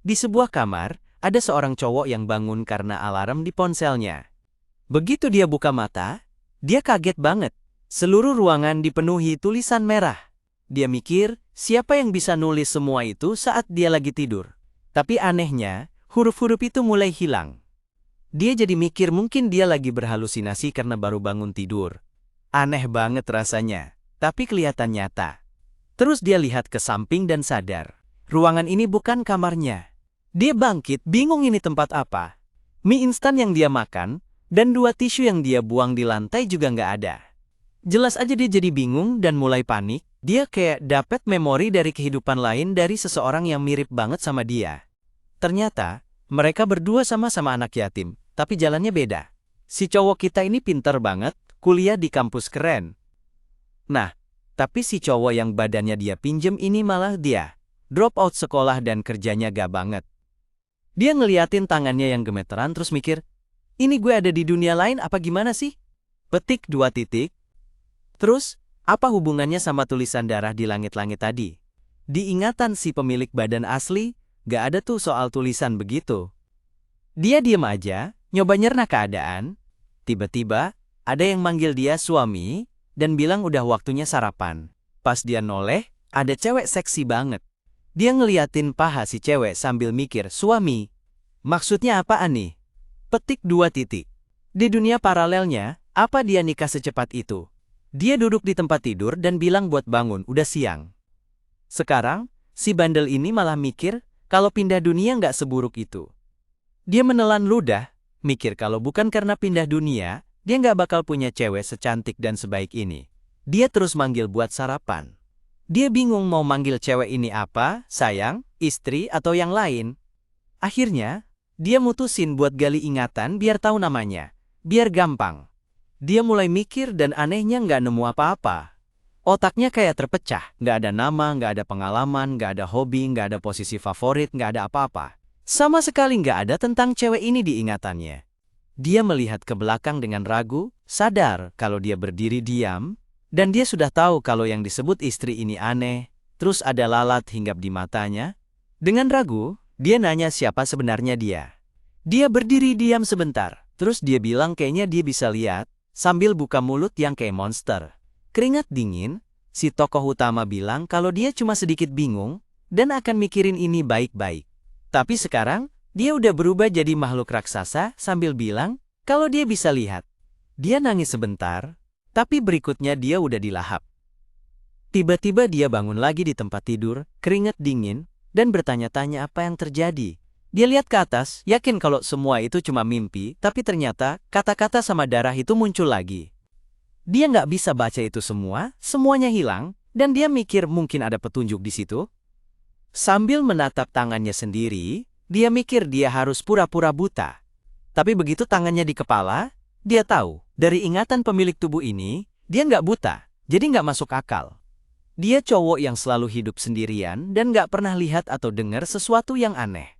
Di sebuah kamar, ada seorang cowok yang bangun karena alarm di ponselnya. Begitu dia buka mata, dia kaget banget. Seluruh ruangan dipenuhi tulisan merah. Dia mikir, siapa yang bisa nulis semua itu saat dia lagi tidur? Tapi anehnya, huruf-huruf itu mulai hilang. Dia jadi mikir mungkin dia lagi berhalusinasi karena baru bangun tidur. Aneh banget rasanya, tapi kelihatan nyata. Terus dia lihat ke samping dan sadar. Ruangan ini bukan kamarnya. Dia bangkit, bingung ini tempat apa. Mie instan yang dia makan, dan 2 tisu yang dia buang di lantai juga nggak ada. Jelas aja dia jadi bingung dan mulai panik. Dia kayak dapet memori dari kehidupan lain dari seseorang yang mirip banget sama dia. Ternyata, mereka berdua sama-sama anak yatim, tapi jalannya beda. Si cowok kita ini pinter banget, kuliah di kampus keren. Nah, tapi si cowok yang badannya dia pinjem ini malah dia drop out sekolah dan kerjanya gak banget. Dia ngeliatin tangannya yang gemeteran terus mikir, ini gue ada di dunia lain apa gimana sih? Petik 2 titik. Terus, apa hubungannya sama tulisan darah di langit-langit tadi? Di ingatan si pemilik badan asli, gak ada tuh soal tulisan begitu. Dia diem aja, nyoba nyerna keadaan. Tiba-tiba, ada yang manggil dia suami, dan bilang udah waktunya sarapan. Pas dia noleh, ada cewek seksi banget. Dia ngeliatin paha si cewek sambil mikir, suami, maksudnya apaan nih? Petik 2 titik. Di dunia paralelnya, apa dia nikah secepat itu? Dia duduk di tempat tidur dan bilang buat bangun, udah siang. Sekarang, si bandel ini malah mikir, kalau pindah dunia nggak seburuk itu. Dia menelan ludah, mikir kalau bukan karena pindah dunia, dia nggak bakal punya cewek secantik dan sebaik ini. Dia terus manggil buat sarapan. Dia bingung mau manggil cewek ini apa, sayang, istri, atau yang lain. Akhirnya, dia mutusin buat gali ingatan biar tahu namanya, biar gampang. Dia mulai mikir dan anehnya nggak nemu apa-apa. Otaknya kayak terpecah, nggak ada nama, nggak ada pengalaman, nggak ada hobi, nggak ada posisi favorit, nggak ada apa-apa. Sama sekali nggak ada tentang cewek ini di ingatannya. Dia melihat ke belakang dengan ragu, sadar kalau dia berdiri diam, dan dia sudah tahu kalau yang disebut istri ini aneh, terus ada lalat hinggap di matanya. Dengan ragu, dia nanya siapa sebenarnya dia. Dia berdiri diam sebentar, terus dia bilang kayaknya dia bisa lihat, sambil buka mulut yang kayak monster. Keringat dingin, si tokoh utama bilang kalau dia cuma sedikit bingung, dan akan mikirin ini baik-baik. Tapi sekarang, dia udah berubah jadi makhluk raksasa sambil bilang kalau dia bisa lihat. Dia nangis sebentar, tapi berikutnya dia udah dilahap. Tiba-tiba dia bangun lagi di tempat tidur, keringat dingin, dan bertanya-tanya apa yang terjadi. Dia lihat ke atas, yakin kalau semua itu cuma mimpi, tapi ternyata kata-kata sama darah itu muncul lagi. Dia nggak bisa baca itu semua, semuanya hilang, dan dia mikir mungkin ada petunjuk di situ. Sambil menatap tangannya sendiri, dia mikir dia harus pura-pura buta. Tapi begitu tangannya di kepala, dia tahu, dari ingatan pemilik tubuh ini, dia nggak buta, jadi nggak masuk akal. Dia cowok yang selalu hidup sendirian dan nggak pernah lihat atau dengar sesuatu yang aneh.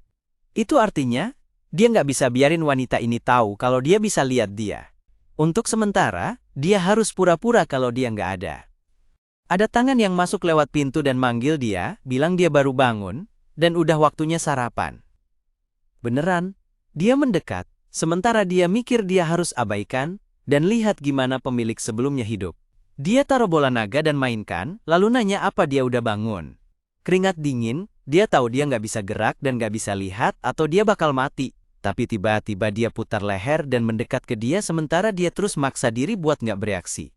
Itu artinya, dia nggak bisa biarin wanita ini tahu kalau dia bisa lihat dia. Untuk sementara, dia harus pura-pura kalau dia nggak ada. Ada tangan yang masuk lewat pintu dan manggil dia, bilang dia baru bangun, dan udah waktunya sarapan. Beneran, dia mendekat, sementara dia mikir dia harus abaikan, dan lihat gimana pemilik sebelumnya hidup. Dia taruh bola naga dan mainkan, lalu nanya apa dia udah bangun. Keringat dingin, dia tahu dia nggak bisa gerak dan nggak bisa lihat atau dia bakal mati. Tapi tiba-tiba dia putar leher dan mendekat ke dia sementara dia terus maksa diri buat nggak bereaksi.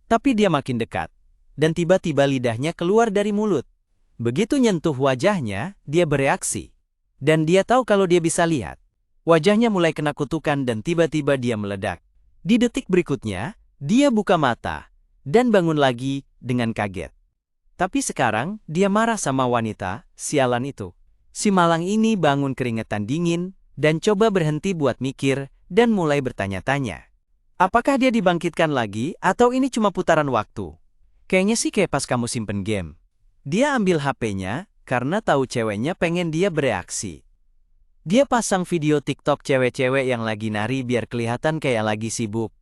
Tapi dia makin dekat, dan tiba-tiba lidahnya keluar dari mulut. Begitu nyentuh wajahnya, dia bereaksi. Dan dia tahu kalau dia bisa lihat. Wajahnya mulai kena kutukan dan tiba-tiba dia meledak. Di detik berikutnya, dia buka mata dan bangun lagi dengan kaget. Tapi sekarang, dia marah sama wanita, sialan itu. Si malang ini bangun keringetan dingin dan coba berhenti buat mikir dan mulai bertanya-tanya. Apakah dia dibangkitkan lagi atau ini cuma putaran waktu? Kayaknya sih kayak pas kamu simpen game. Dia ambil HP-nya karena tahu ceweknya pengen dia bereaksi. Dia pasang video TikTok cewek-cewek yang lagi nari biar kelihatan kayak lagi sibuk.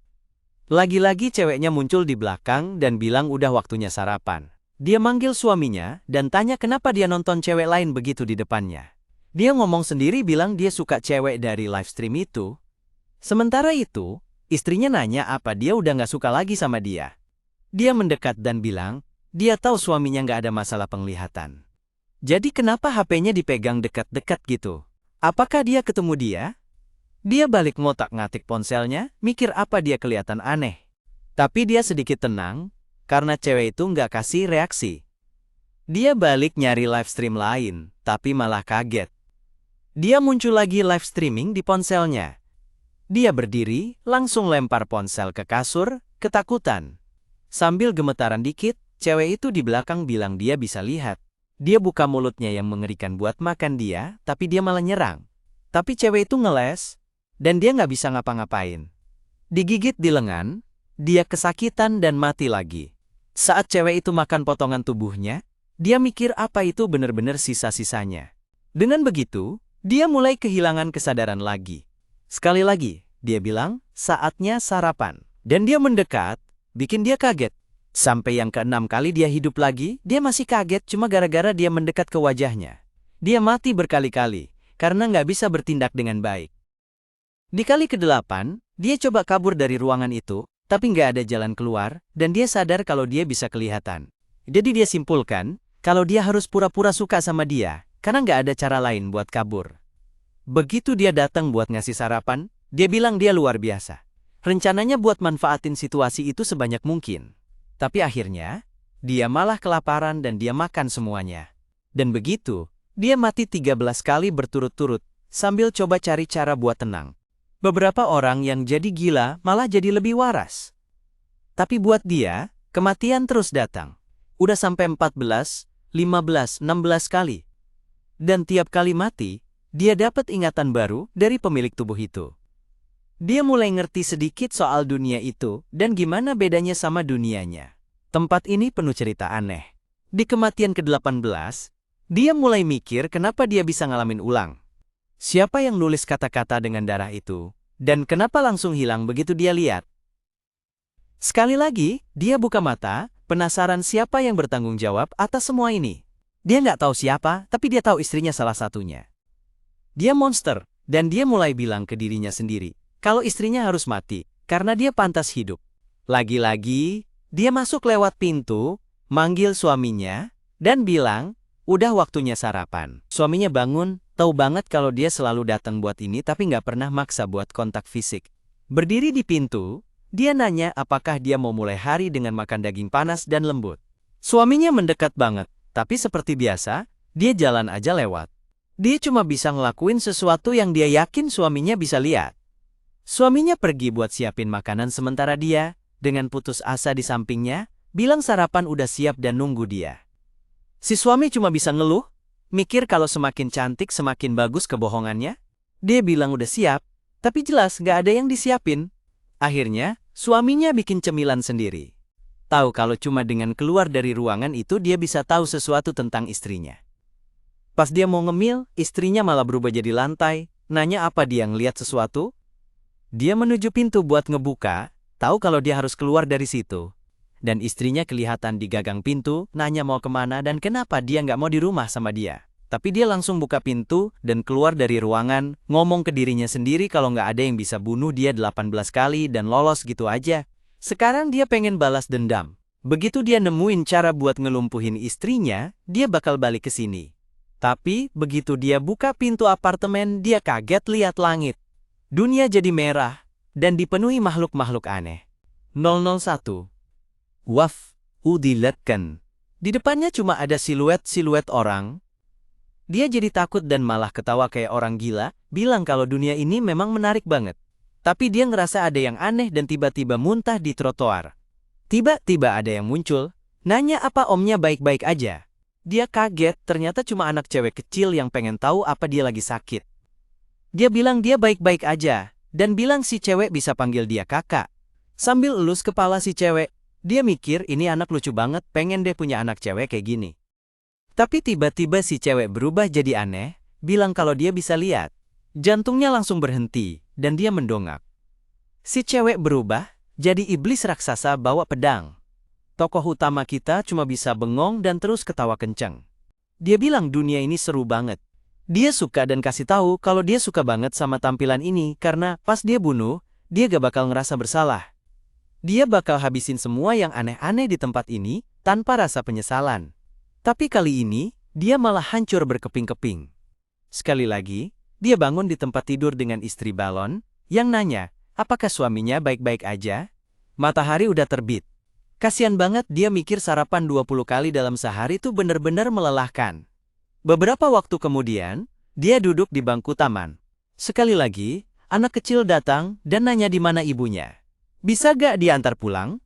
Lagi-lagi ceweknya muncul di belakang dan bilang udah waktunya sarapan. Dia manggil suaminya dan tanya kenapa dia nonton cewek lain begitu di depannya. Dia ngomong sendiri bilang dia suka cewek dari live stream itu. Sementara itu, istrinya nanya apa dia udah nggak suka lagi sama dia. Dia mendekat dan bilang, dia tahu suaminya nggak ada masalah penglihatan. Jadi kenapa HP-nya dipegang dekat-dekat gitu? Apakah dia ketemu dia? Dia balik ngotak-ngatik ponselnya, mikir apa dia kelihatan aneh. Tapi dia sedikit tenang, karena cewek itu nggak kasih reaksi. Dia balik nyari live stream lain, tapi malah kaget. Dia muncul lagi live streaming di ponselnya. Dia berdiri, langsung lempar ponsel ke kasur, ketakutan. Sambil gemetaran dikit, cewek itu di belakang bilang dia bisa lihat. Dia buka mulutnya yang mengerikan buat makan dia, tapi dia malah nyerang. Tapi cewek itu ngeles, dan dia nggak bisa ngapa-ngapain. Digigit di lengan, dia kesakitan dan mati lagi. Saat cewek itu makan potongan tubuhnya, dia mikir apa itu benar-benar sisa-sisanya. Dengan begitu, dia mulai kehilangan kesadaran lagi. Sekali lagi, dia bilang, saatnya sarapan. Dan dia mendekat, bikin dia kaget. Sampai yang ke-6 kali dia hidup lagi, dia masih kaget cuma gara-gara dia mendekat ke wajahnya. Dia mati berkali-kali, karena nggak bisa bertindak dengan baik. Di kali ke-8, dia coba kabur dari ruangan itu, tapi nggak ada jalan keluar, dan dia sadar kalau dia bisa kelihatan. Jadi dia simpulkan, kalau dia harus pura-pura suka sama dia, karena nggak ada cara lain buat kabur. Begitu dia datang buat ngasih sarapan, dia bilang dia luar biasa. Rencananya buat manfaatin situasi itu sebanyak mungkin. Tapi akhirnya, dia malah kelaparan dan dia makan semuanya. Dan begitu, dia mati 13 kali berturut-turut, sambil coba cari cara buat tenang. Beberapa orang yang jadi gila malah jadi lebih waras. Tapi buat dia, kematian terus datang. Udah sampai 14, 15, 16 kali. Dan tiap kali mati, dia dapat ingatan baru dari pemilik tubuh itu. Dia mulai ngerti sedikit soal dunia itu dan gimana bedanya sama dunianya. Tempat ini penuh cerita aneh. Di kematian ke-18, dia mulai mikir kenapa dia bisa ngalamin ulang. Siapa yang nulis kata-kata dengan darah itu? Dan kenapa langsung hilang begitu dia lihat? Sekali lagi, dia buka mata, penasaran siapa yang bertanggung jawab atas semua ini. Dia nggak tahu siapa, tapi dia tahu istrinya salah satunya. Dia monster, dan dia mulai bilang ke dirinya sendiri, kalau istrinya harus mati, karena dia pantas hidup. Lagi-lagi, dia masuk lewat pintu, manggil suaminya, dan bilang, udah waktunya sarapan. Suaminya bangun, tahu banget kalau dia selalu datang buat ini tapi nggak pernah maksa buat kontak fisik. Berdiri di pintu, dia nanya apakah dia mau mulai hari dengan makan daging panas dan lembut. Suaminya mendekat banget, tapi seperti biasa, dia jalan aja lewat. Dia cuma bisa ngelakuin sesuatu yang dia yakin suaminya bisa lihat. Suaminya pergi buat siapin makanan sementara dia, dengan putus asa di sampingnya, bilang sarapan udah siap dan nunggu dia. Si suami cuma bisa ngeluh, mikir kalau semakin cantik semakin bagus kebohongannya. Dia bilang udah siap, tapi jelas gak ada yang disiapin. Akhirnya, suaminya bikin cemilan sendiri. Tahu kalau cuma dengan keluar dari ruangan itu dia bisa tahu sesuatu tentang istrinya. Pas dia mau ngemil, istrinya malah berubah jadi lantai, nanya apa dia ngeliat sesuatu. Dia menuju pintu buat ngebuka, tahu kalau dia harus keluar dari situ. Dan istrinya kelihatan di gagang pintu, nanya mau kemana dan kenapa dia nggak mau di rumah sama dia. Tapi dia langsung buka pintu dan keluar dari ruangan, ngomong ke dirinya sendiri kalau nggak ada yang bisa bunuh dia 18 kali dan lolos gitu aja. Sekarang dia pengen balas dendam. Begitu dia nemuin cara buat ngelumpuhin istrinya, dia bakal balik ke sini. Tapi begitu dia buka pintu apartemen, dia kaget lihat langit. Dunia jadi merah, dan dipenuhi makhluk-makhluk aneh. 001. Waf, udilatkan. Di depannya cuma ada siluet-siluet orang. Dia jadi takut dan malah ketawa kayak orang gila, bilang kalau dunia ini memang menarik banget. Tapi dia ngerasa ada yang aneh dan tiba-tiba muntah di trotoar. Tiba-tiba ada yang muncul, nanya apa omnya baik-baik aja. Dia kaget, ternyata cuma anak cewek kecil yang pengen tahu apa dia lagi sakit. Dia bilang dia baik-baik aja, dan bilang si cewek bisa panggil dia kakak. Sambil elus kepala si cewek, dia mikir ini anak lucu banget, pengen deh punya anak cewek kayak gini. Tapi tiba-tiba si cewek berubah jadi aneh, bilang kalau dia bisa lihat. Jantungnya langsung berhenti, dan dia mendongak. Si cewek berubah, jadi iblis raksasa bawa pedang. Tokoh utama kita cuma bisa bengong dan terus ketawa kencang. Dia bilang dunia ini seru banget. Dia suka dan kasih tahu kalau dia suka banget sama tampilan ini karena pas dia bunuh, dia gak bakal ngerasa bersalah. Dia bakal habisin semua yang aneh-aneh di tempat ini tanpa rasa penyesalan. Tapi kali ini, dia malah hancur berkeping-keping. Sekali lagi, dia bangun di tempat tidur dengan istri balon, yang nanya, apakah suaminya baik-baik aja? Matahari udah terbit. Kasian banget dia mikir sarapan 20 kali dalam sehari tuh bener-bener melelahkan. Beberapa waktu kemudian, dia duduk di bangku taman. Sekali lagi, anak kecil datang dan nanya di mana ibunya. Bisa gak diantar pulang?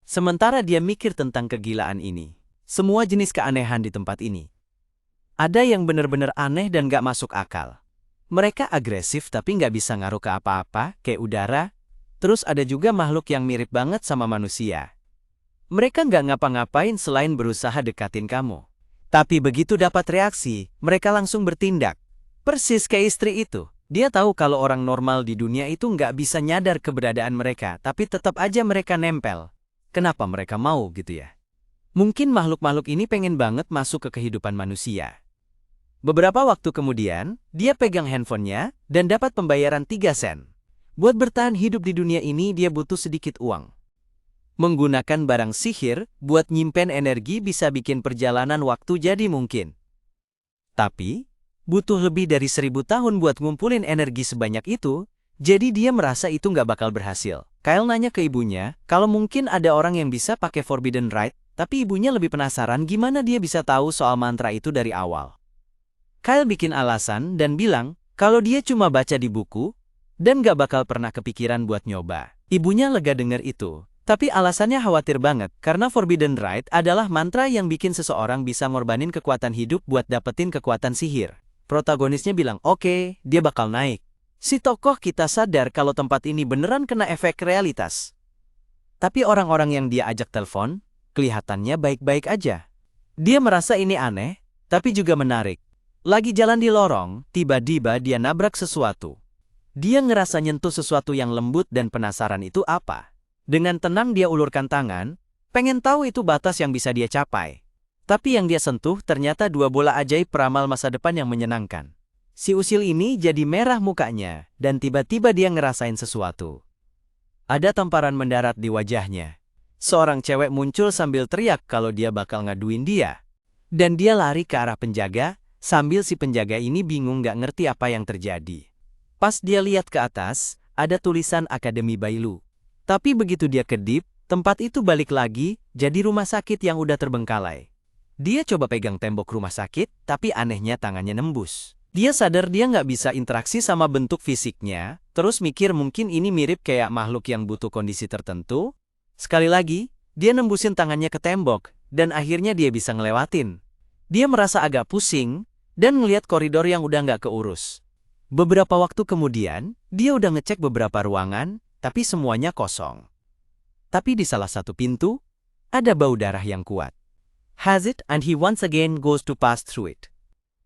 Sementara dia mikir tentang kegilaan ini. Semua jenis keanehan di tempat ini. Ada yang benar-benar aneh dan gak masuk akal. Mereka agresif tapi gak bisa ngaruh ke apa-apa, kayak udara. Terus ada juga makhluk yang mirip banget sama manusia. Mereka gak ngapa-ngapain selain berusaha dekatin kamu. Tapi begitu dapat reaksi, mereka langsung bertindak. Persis kayak istri itu. Dia tahu kalau orang normal di dunia itu nggak bisa nyadar keberadaan mereka, tapi tetap aja mereka nempel. Kenapa mereka mau gitu ya? Mungkin makhluk-makhluk ini pengen banget masuk ke kehidupan manusia. Beberapa waktu kemudian, dia pegang handphonenya dan dapat pembayaran 3 sen. Buat bertahan hidup di dunia ini, dia butuh sedikit uang. Menggunakan barang sihir buat nyimpen energi bisa bikin perjalanan waktu jadi mungkin. Tapi, butuh lebih dari 1000 tahun buat ngumpulin energi sebanyak itu, jadi dia merasa itu nggak bakal berhasil. Kyle nanya ke ibunya, kalau mungkin ada orang yang bisa pakai Forbidden Rite, tapi ibunya lebih penasaran gimana dia bisa tahu soal mantra itu dari awal. Kyle bikin alasan dan bilang, kalau dia cuma baca di buku, dan nggak bakal pernah kepikiran buat nyoba. Ibunya lega denger itu, tapi alasannya khawatir banget, karena Forbidden Rite adalah mantra yang bikin seseorang bisa ngorbanin kekuatan hidup buat dapetin kekuatan sihir. Protagonisnya bilang, oke, dia bakal naik. Si tokoh kita sadar kalau tempat ini beneran kena efek realitas. Tapi orang-orang yang dia ajak telepon, kelihatannya baik-baik aja. Dia merasa ini aneh, tapi juga menarik. Lagi jalan di lorong, tiba-tiba dia nabrak sesuatu. Dia ngerasa nyentuh sesuatu yang lembut dan penasaran itu apa. Dengan tenang dia ulurkan tangan, pengen tahu itu batas yang bisa dia capai. Tapi yang dia sentuh ternyata 2 bola ajaib peramal masa depan yang menyenangkan. Si usil ini jadi merah mukanya, dan tiba-tiba dia ngerasain sesuatu. Ada tamparan mendarat di wajahnya. Seorang cewek muncul sambil teriak kalau dia bakal ngaduin dia. Dan dia lari ke arah penjaga, sambil si penjaga ini bingung gak ngerti apa yang terjadi. Pas dia lihat ke atas, ada tulisan Akademi Bailu. Tapi begitu dia kedip, tempat itu balik lagi, jadi rumah sakit yang udah terbengkalai. Dia coba pegang tembok rumah sakit, tapi anehnya tangannya nembus. Dia sadar dia nggak bisa interaksi sama bentuk fisiknya, terus mikir mungkin ini mirip kayak makhluk yang butuh kondisi tertentu. Sekali lagi, dia nembusin tangannya ke tembok, dan akhirnya dia bisa ngelewatin. Dia merasa agak pusing, dan ngeliat koridor yang udah nggak keurus. Beberapa waktu kemudian, dia udah ngecek beberapa ruangan, tapi semuanya kosong. Tapi di salah satu pintu, ada bau darah yang kuat. Has it, and he once again goes to pass through it.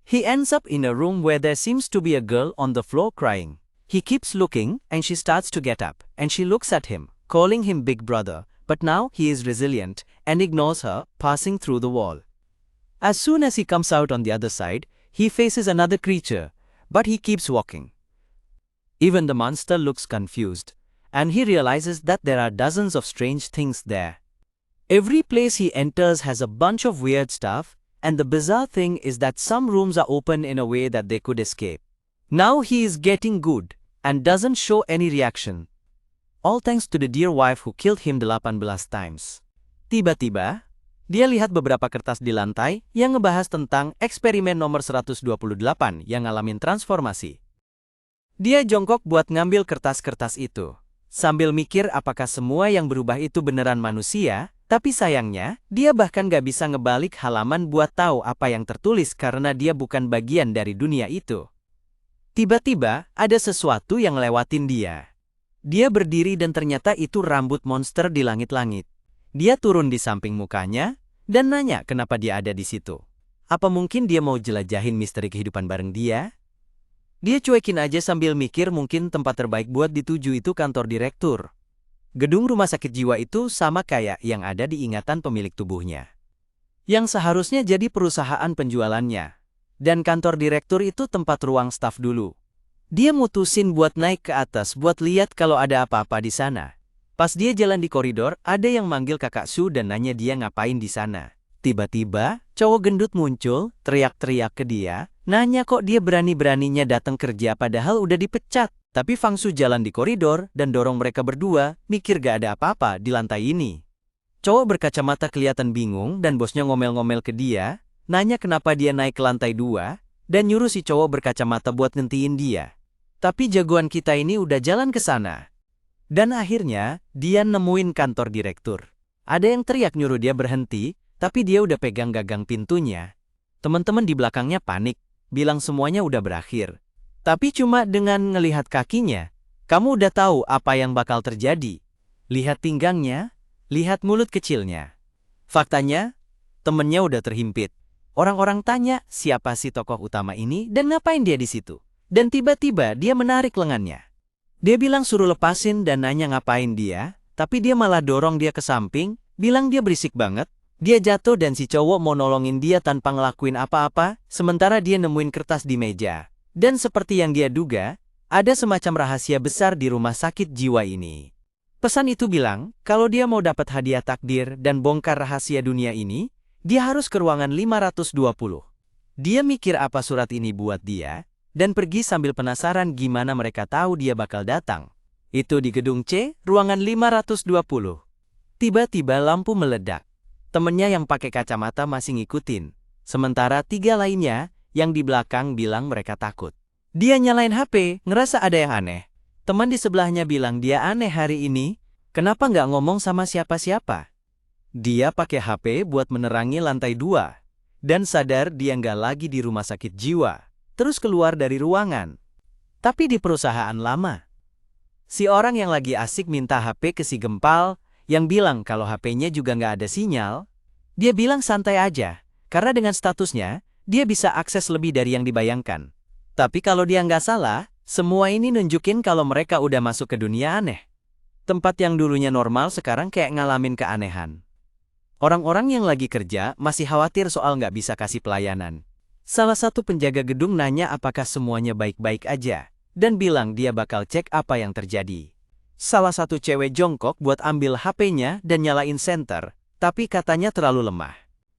He ends up in a room where there seems to be a girl on the floor crying. He keeps looking, and she starts to get up, and she looks at him, calling him big brother, but now he is resilient, and ignores her, passing through the wall. As soon as he comes out on the other side, he faces another creature, but he keeps walking. Even the monster looks confused, and he realizes that there are dozens of strange things there. Every place he enters has a bunch of weird stuff, and the bizarre thing is that some rooms are open in a way that they could escape. Now he is getting good, and doesn't show any reaction. All thanks to the dear wife who killed him 18 times. Tiba-tiba, dia lihat beberapa kertas di lantai yang ngebahas tentang eksperimen nomor 128 yang ngalamin transformasi. Dia jongkok buat ngambil kertas-kertas itu, sambil mikir apakah semua yang berubah itu beneran manusia. Tapi sayangnya, dia bahkan gak bisa ngebalik halaman buat tahu apa yang tertulis karena dia bukan bagian dari dunia itu. Tiba-tiba, ada sesuatu yang lewatin dia. Dia berdiri dan ternyata itu rambut monster di langit-langit. Dia turun di samping mukanya, dan nanya kenapa dia ada di situ. Apa mungkin dia mau jelajahin misteri kehidupan bareng dia? Dia cuekin aja sambil mikir mungkin tempat terbaik buat dituju itu kantor direktur. Gedung rumah sakit jiwa itu sama kayak yang ada di ingatan pemilik tubuhnya. Yang seharusnya jadi perusahaan penjualannya. Dan kantor direktur itu tempat ruang staf dulu. Dia mutusin buat naik ke atas buat lihat kalau ada apa-apa di sana. Pas dia jalan di koridor, ada yang manggil kakak Su dan nanya dia ngapain di sana. Tiba-tiba, cowok gendut muncul, teriak-teriak ke dia, nanya kok dia berani-beraninya datang kerja padahal udah dipecat. Tapi Fang Su jalan di koridor dan dorong mereka berdua, mikir gak ada apa-apa di lantai ini. Cowok berkacamata kelihatan bingung dan bosnya ngomel-ngomel ke dia, nanya kenapa dia naik ke lantai 2, dan nyuruh si cowok berkacamata buat ngentiin dia. Tapi jagoan kita ini udah jalan ke sana. Dan akhirnya, dia nemuin kantor direktur. Ada yang teriak nyuruh dia berhenti, tapi dia udah pegang gagang pintunya. Teman-teman di belakangnya panik, bilang semuanya udah berakhir. Tapi cuma dengan ngelihat kakinya, kamu udah tahu apa yang bakal terjadi. Lihat pinggangnya, lihat mulut kecilnya. Faktanya, temennya udah terhimpit. Orang-orang tanya siapa si tokoh utama ini dan ngapain dia di situ. Dan tiba-tiba dia menarik lengannya. Dia bilang suruh lepasin dan nanya ngapain dia, tapi dia malah dorong dia ke samping, bilang dia berisik banget. Dia jatuh dan si cowok mau nolongin dia tanpa ngelakuin apa-apa, sementara dia nemuin kertas di meja. Dan seperti yang dia duga, ada semacam rahasia besar di rumah sakit jiwa ini. Pesan itu bilang, kalau dia mau dapat hadiah takdir dan bongkar rahasia dunia ini, dia harus ke ruangan 520. Dia mikir apa surat ini buat dia, dan pergi sambil penasaran gimana mereka tahu dia bakal datang. Itu di gedung C, ruangan 520. Tiba-tiba lampu meledak. Temennya yang pakai kacamata masih ngikutin. Sementara 3 lainnya, yang di belakang bilang mereka takut. Dia nyalain HP, ngerasa ada yang aneh. Teman di sebelahnya bilang dia aneh hari ini, kenapa nggak ngomong sama siapa-siapa? Dia pakai HP buat menerangi lantai 2. Dan sadar dia nggak lagi di rumah sakit jiwa. Terus keluar dari ruangan. Tapi di perusahaan lama. Si orang yang lagi asik minta HP ke si Gempal, yang bilang kalau HP-nya juga nggak ada sinyal. Dia bilang santai aja, karena dengan statusnya, dia bisa akses lebih dari yang dibayangkan. Tapi kalau dia nggak salah, semua ini nunjukin kalau mereka udah masuk ke dunia aneh. Tempat yang dulunya normal sekarang kayak ngalamin keanehan. Orang-orang yang lagi kerja masih khawatir soal nggak bisa kasih pelayanan. Salah satu penjaga gedung nanya apakah semuanya baik-baik aja, dan bilang dia bakal cek apa yang terjadi. Salah satu cewek jongkok buat ambil HP-nya dan nyalain senter, tapi katanya terlalu lemah.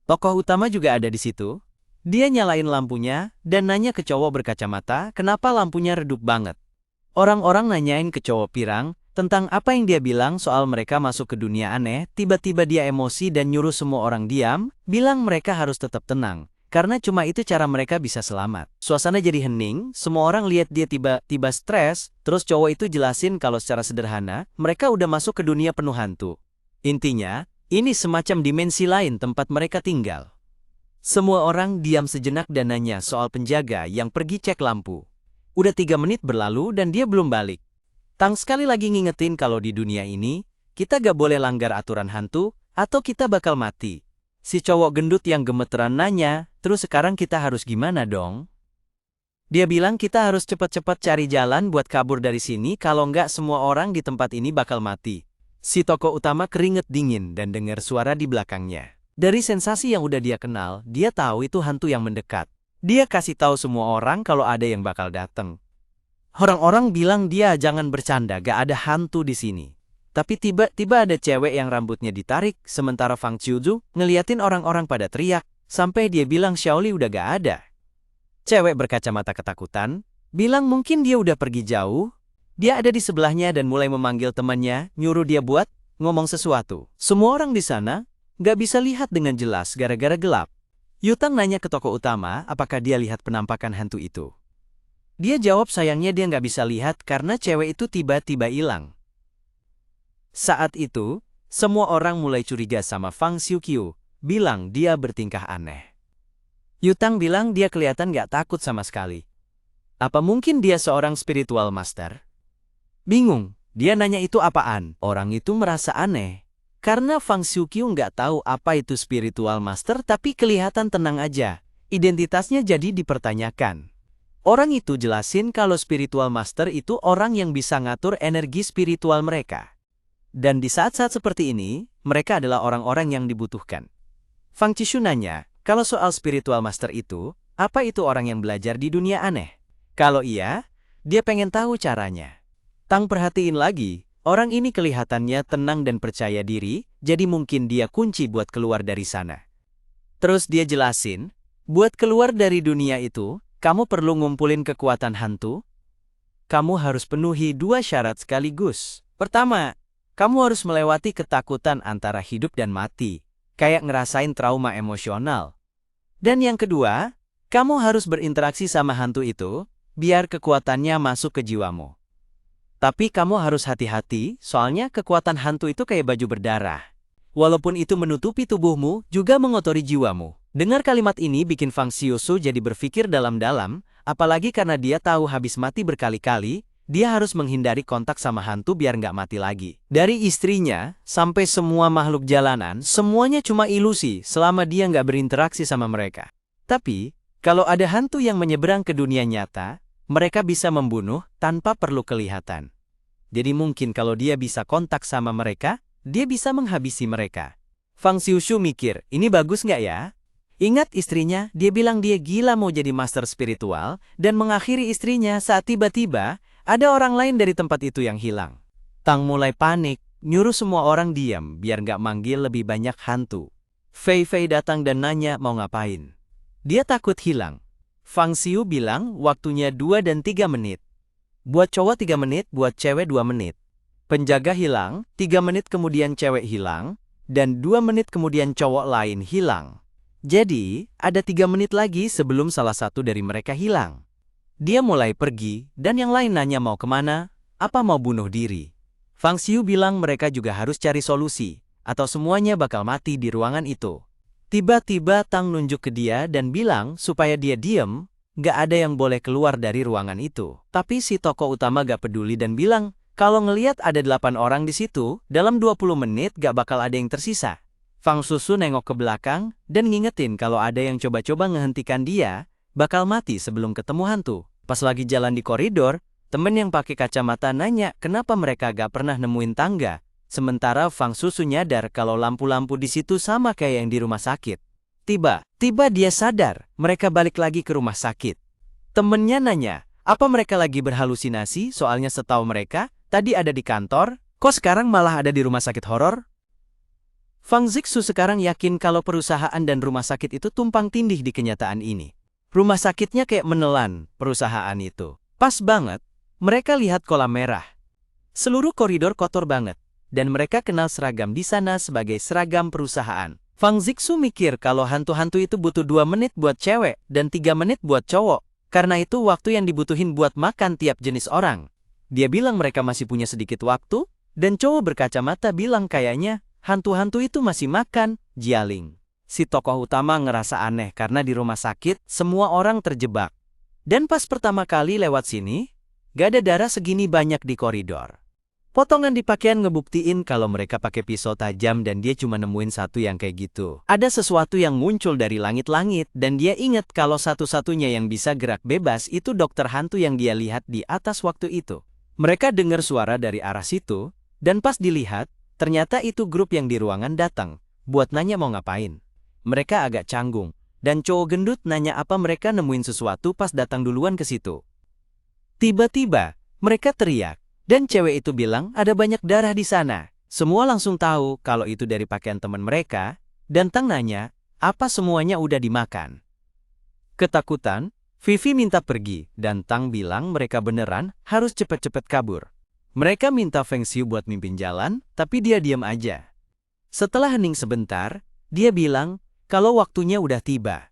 Tokoh utama juga ada di situ. Dia nyalain lampunya dan nanya ke cowok berkacamata kenapa lampunya redup banget. Orang-orang nanyain ke cowok pirang tentang apa yang dia bilang soal mereka masuk ke dunia aneh. Tiba-tiba dia emosi dan nyuruh semua orang diam, bilang mereka harus tetap tenang, karena cuma itu cara mereka bisa selamat. Suasana jadi hening, semua orang lihat dia tiba-tiba stres, terus cowok itu jelasin kalau secara sederhana, mereka udah masuk ke dunia penuh hantu. Intinya, ini semacam dimensi lain tempat mereka tinggal. Semua orang diam sejenak dan nanya soal penjaga yang pergi cek lampu. Udah 3 menit berlalu dan dia belum balik. Tang sekali lagi ngingetin kalau di dunia ini, kita gak boleh langgar aturan hantu, atau kita bakal mati. Si cowok gendut yang gemeteran nanya, terus sekarang kita harus gimana dong? Dia bilang kita harus cepat-cepat cari jalan buat kabur dari sini kalau nggak semua orang di tempat ini bakal mati. Si tokoh utama keringet dingin dan dengar suara di belakangnya. Dari sensasi yang udah dia kenal, dia tahu itu hantu yang mendekat. Dia kasih tahu semua orang kalau ada yang bakal datang. Orang-orang bilang dia jangan bercanda, gak ada hantu di sini. Tapi tiba-tiba ada cewek yang rambutnya ditarik, sementara Fang Qiuzu ngeliatin orang-orang pada teriak, sampai dia bilang Xiaoli udah gak ada. Cewek berkacamata ketakutan, bilang mungkin dia udah pergi jauh. Dia ada di sebelahnya dan mulai memanggil temannya, nyuruh dia buat ngomong sesuatu. Semua orang di sana gak bisa lihat dengan jelas gara-gara gelap. Yutang nanya ke tokoh utama apakah dia lihat penampakan hantu itu. Dia jawab sayangnya dia nggak bisa lihat karena cewek itu tiba-tiba hilang. Saat itu, semua orang mulai curiga sama Fang Xiuqiu, bilang dia bertingkah aneh. Yutang bilang dia kelihatan nggak takut sama sekali. Apa mungkin dia seorang spiritual master? Bingung, dia nanya itu apaan. Orang itu merasa aneh. Karena Fang Xiuqiu nggak tahu apa itu spiritual master tapi kelihatan tenang aja. Identitasnya jadi dipertanyakan. Orang itu jelasin kalau spiritual master itu orang yang bisa ngatur energi spiritual mereka. Dan di saat-saat seperti ini, mereka adalah orang-orang yang dibutuhkan. Fang Qishu nanya, kalau soal spiritual master itu, Apa itu orang yang belajar di dunia aneh? Kalau iya, dia pengen tahu caranya. Tang perhatiin lagi, orang ini kelihatannya tenang dan percaya diri, jadi mungkin dia kunci buat keluar dari sana. Terus dia jelasin, buat keluar dari dunia itu, kamu perlu ngumpulin kekuatan hantu. Kamu harus penuhi 2 syarat sekaligus. Pertama, kamu harus melewati ketakutan antara hidup dan mati, kayak ngerasain trauma emosional. Dan yang kedua, kamu harus berinteraksi sama hantu itu, biar kekuatannya masuk ke jiwamu. Tapi kamu harus hati-hati, soalnya kekuatan hantu itu kayak baju berdarah. Walaupun itu menutupi tubuhmu, juga mengotori jiwamu. Dengar kalimat ini bikin Fang Xiushu jadi berpikir dalam-dalam, apalagi karena dia tahu habis mati berkali-kali, dia harus menghindari kontak sama hantu biar nggak mati lagi. Dari istrinya, sampai semua makhluk jalanan, semuanya cuma ilusi selama dia nggak berinteraksi sama mereka. Tapi, kalau ada hantu yang menyeberang ke dunia nyata, mereka bisa membunuh tanpa perlu kelihatan. Jadi mungkin kalau dia bisa kontak sama mereka, dia bisa menghabisi mereka. Fang Xiushu mikir, ini bagus nggak ya? Ingat istrinya, dia bilang dia gila mau jadi master spiritual, dan mengakhiri istrinya saat tiba-tiba, ada orang lain dari tempat itu yang hilang. Tang mulai panik, nyuruh semua orang diam biar nggak manggil lebih banyak hantu. Fei Fei datang dan nanya mau ngapain. Dia takut hilang. Fang Xiu bilang waktunya 2 dan 3 menit. Buat cowok 3 menit, buat cewek 2 menit. Penjaga hilang, 3 menit kemudian cewek hilang, dan 2 menit kemudian cowok lain hilang. Jadi, ada 3 menit lagi sebelum salah satu dari mereka hilang. Dia mulai pergi, dan yang lain nanya mau kemana, apa mau bunuh diri. Fang Xiu bilang mereka juga harus cari solusi, atau semuanya bakal mati di ruangan itu. Tiba-tiba Tang nunjuk ke dia dan bilang supaya dia diem, gak ada yang boleh keluar dari ruangan itu. Tapi si tokoh utama gak peduli dan bilang, kalau ngeliat ada 8 orang di situ, dalam 20 menit gak bakal ada yang tersisa. Fang Xiushu nengok ke belakang dan ngingetin kalau ada yang coba-coba ngehentikan dia, bakal mati sebelum ketemu hantu. Pas lagi jalan di koridor, temen yang pakai kacamata nanya kenapa mereka gak pernah nemuin tangga. Sementara Fang Xiushu nyadar kalau lampu-lampu di situ sama kayak yang di rumah sakit. Tiba-tiba dia sadar, mereka balik lagi ke rumah sakit. Temennya nanya, apa mereka lagi berhalusinasi soalnya setahu mereka, tadi ada di kantor, kok sekarang malah ada di rumah sakit horor? Fang Zixu sekarang yakin kalau perusahaan dan rumah sakit itu tumpang tindih di kenyataan ini. Rumah sakitnya kayak menelan perusahaan itu. Pas banget, mereka lihat kolam merah. Seluruh koridor kotor banget. Dan mereka kenal seragam di sana sebagai seragam perusahaan. Fang Zixu mikir kalau hantu-hantu itu butuh 2 menit buat cewek dan 3 menit buat cowok. Karena itu waktu yang dibutuhin buat makan tiap jenis orang. Dia bilang mereka masih punya sedikit waktu, dan cowok berkacamata bilang kayaknya hantu-hantu itu masih makan jialing. Si tokoh utama ngerasa aneh karena di rumah sakit semua orang terjebak. Dan pas pertama kali lewat sini, gak ada darah segini banyak di koridor. Potongan di pakaian ngebuktiin kalau mereka pakai pisau tajam dan dia cuma nemuin satu yang kayak gitu. Ada sesuatu yang muncul dari langit-langit dan dia ingat kalau satu-satunya yang bisa gerak bebas itu dokter hantu yang dia lihat di atas waktu itu. Mereka dengar suara dari arah situ, dan pas dilihat, ternyata itu grup yang di ruangan datang, buat nanya mau ngapain. Mereka agak canggung, dan cowok gendut nanya apa mereka nemuin sesuatu pas datang duluan ke situ. Tiba-tiba, mereka teriak. Dan cewek itu bilang ada banyak darah di sana. Semua langsung tahu kalau itu dari pakaian teman mereka, dan Tang nanya, apa semuanya udah dimakan? Ketakutan, Vivi minta pergi, dan Tang bilang mereka beneran harus cepet-cepet kabur. Mereka minta Feng Xiu buat mimpin jalan, tapi dia diam aja. Setelah hening sebentar, dia bilang kalau waktunya udah tiba.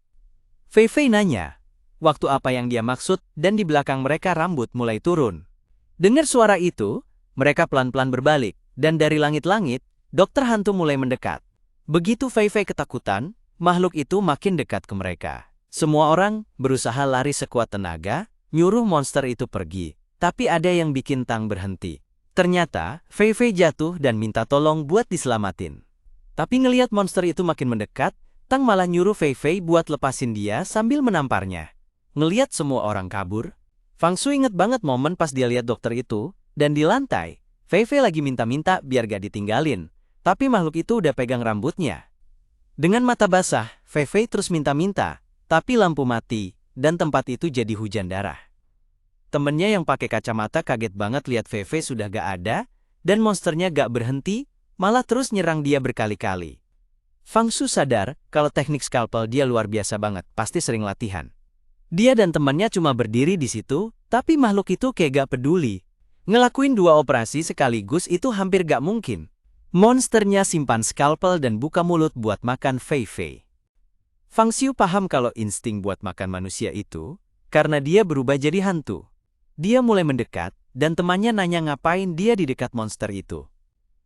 Fei Fei nanya, waktu apa yang dia maksud, dan di belakang mereka rambut mulai turun. Dengar suara itu, mereka pelan-pelan berbalik, dan dari langit-langit, dokter hantu mulai mendekat. Begitu Fei Fei ketakutan, makhluk itu makin dekat ke mereka. Semua orang berusaha lari sekuat tenaga, nyuruh monster itu pergi, tapi ada yang bikin Tang berhenti. Ternyata, Fei Fei jatuh dan minta tolong buat diselamatin. Tapi ngelihat monster itu makin mendekat, Tang malah nyuruh Fei Fei buat lepasin dia sambil menamparnya. Ngelihat semua orang kabur, Fang Xiu inget banget momen pas dia lihat dokter itu, dan di lantai, Fei Fei lagi minta-minta biar gak ditinggalin, tapi makhluk itu udah pegang rambutnya. Dengan mata basah, Fei Fei terus minta-minta, tapi lampu mati, dan tempat itu jadi hujan darah. Temennya yang pakai kacamata kaget banget lihat Fei sudah gak ada, dan monsternya gak berhenti, malah terus nyerang dia berkali-kali. Fang Shu sadar kalau teknik scalpel dia luar biasa banget, pasti sering latihan. Dia dan temannya cuma berdiri di situ, tapi makhluk itu kayak gak peduli. Ngelakuin 2 operasi sekaligus itu hampir gak mungkin. Monsternya simpan scalpel dan buka mulut buat makan Fei. Fang Shu paham kalau insting buat makan manusia itu, karena dia berubah jadi hantu. Dia mulai mendekat, dan temannya nanya ngapain dia di dekat monster itu.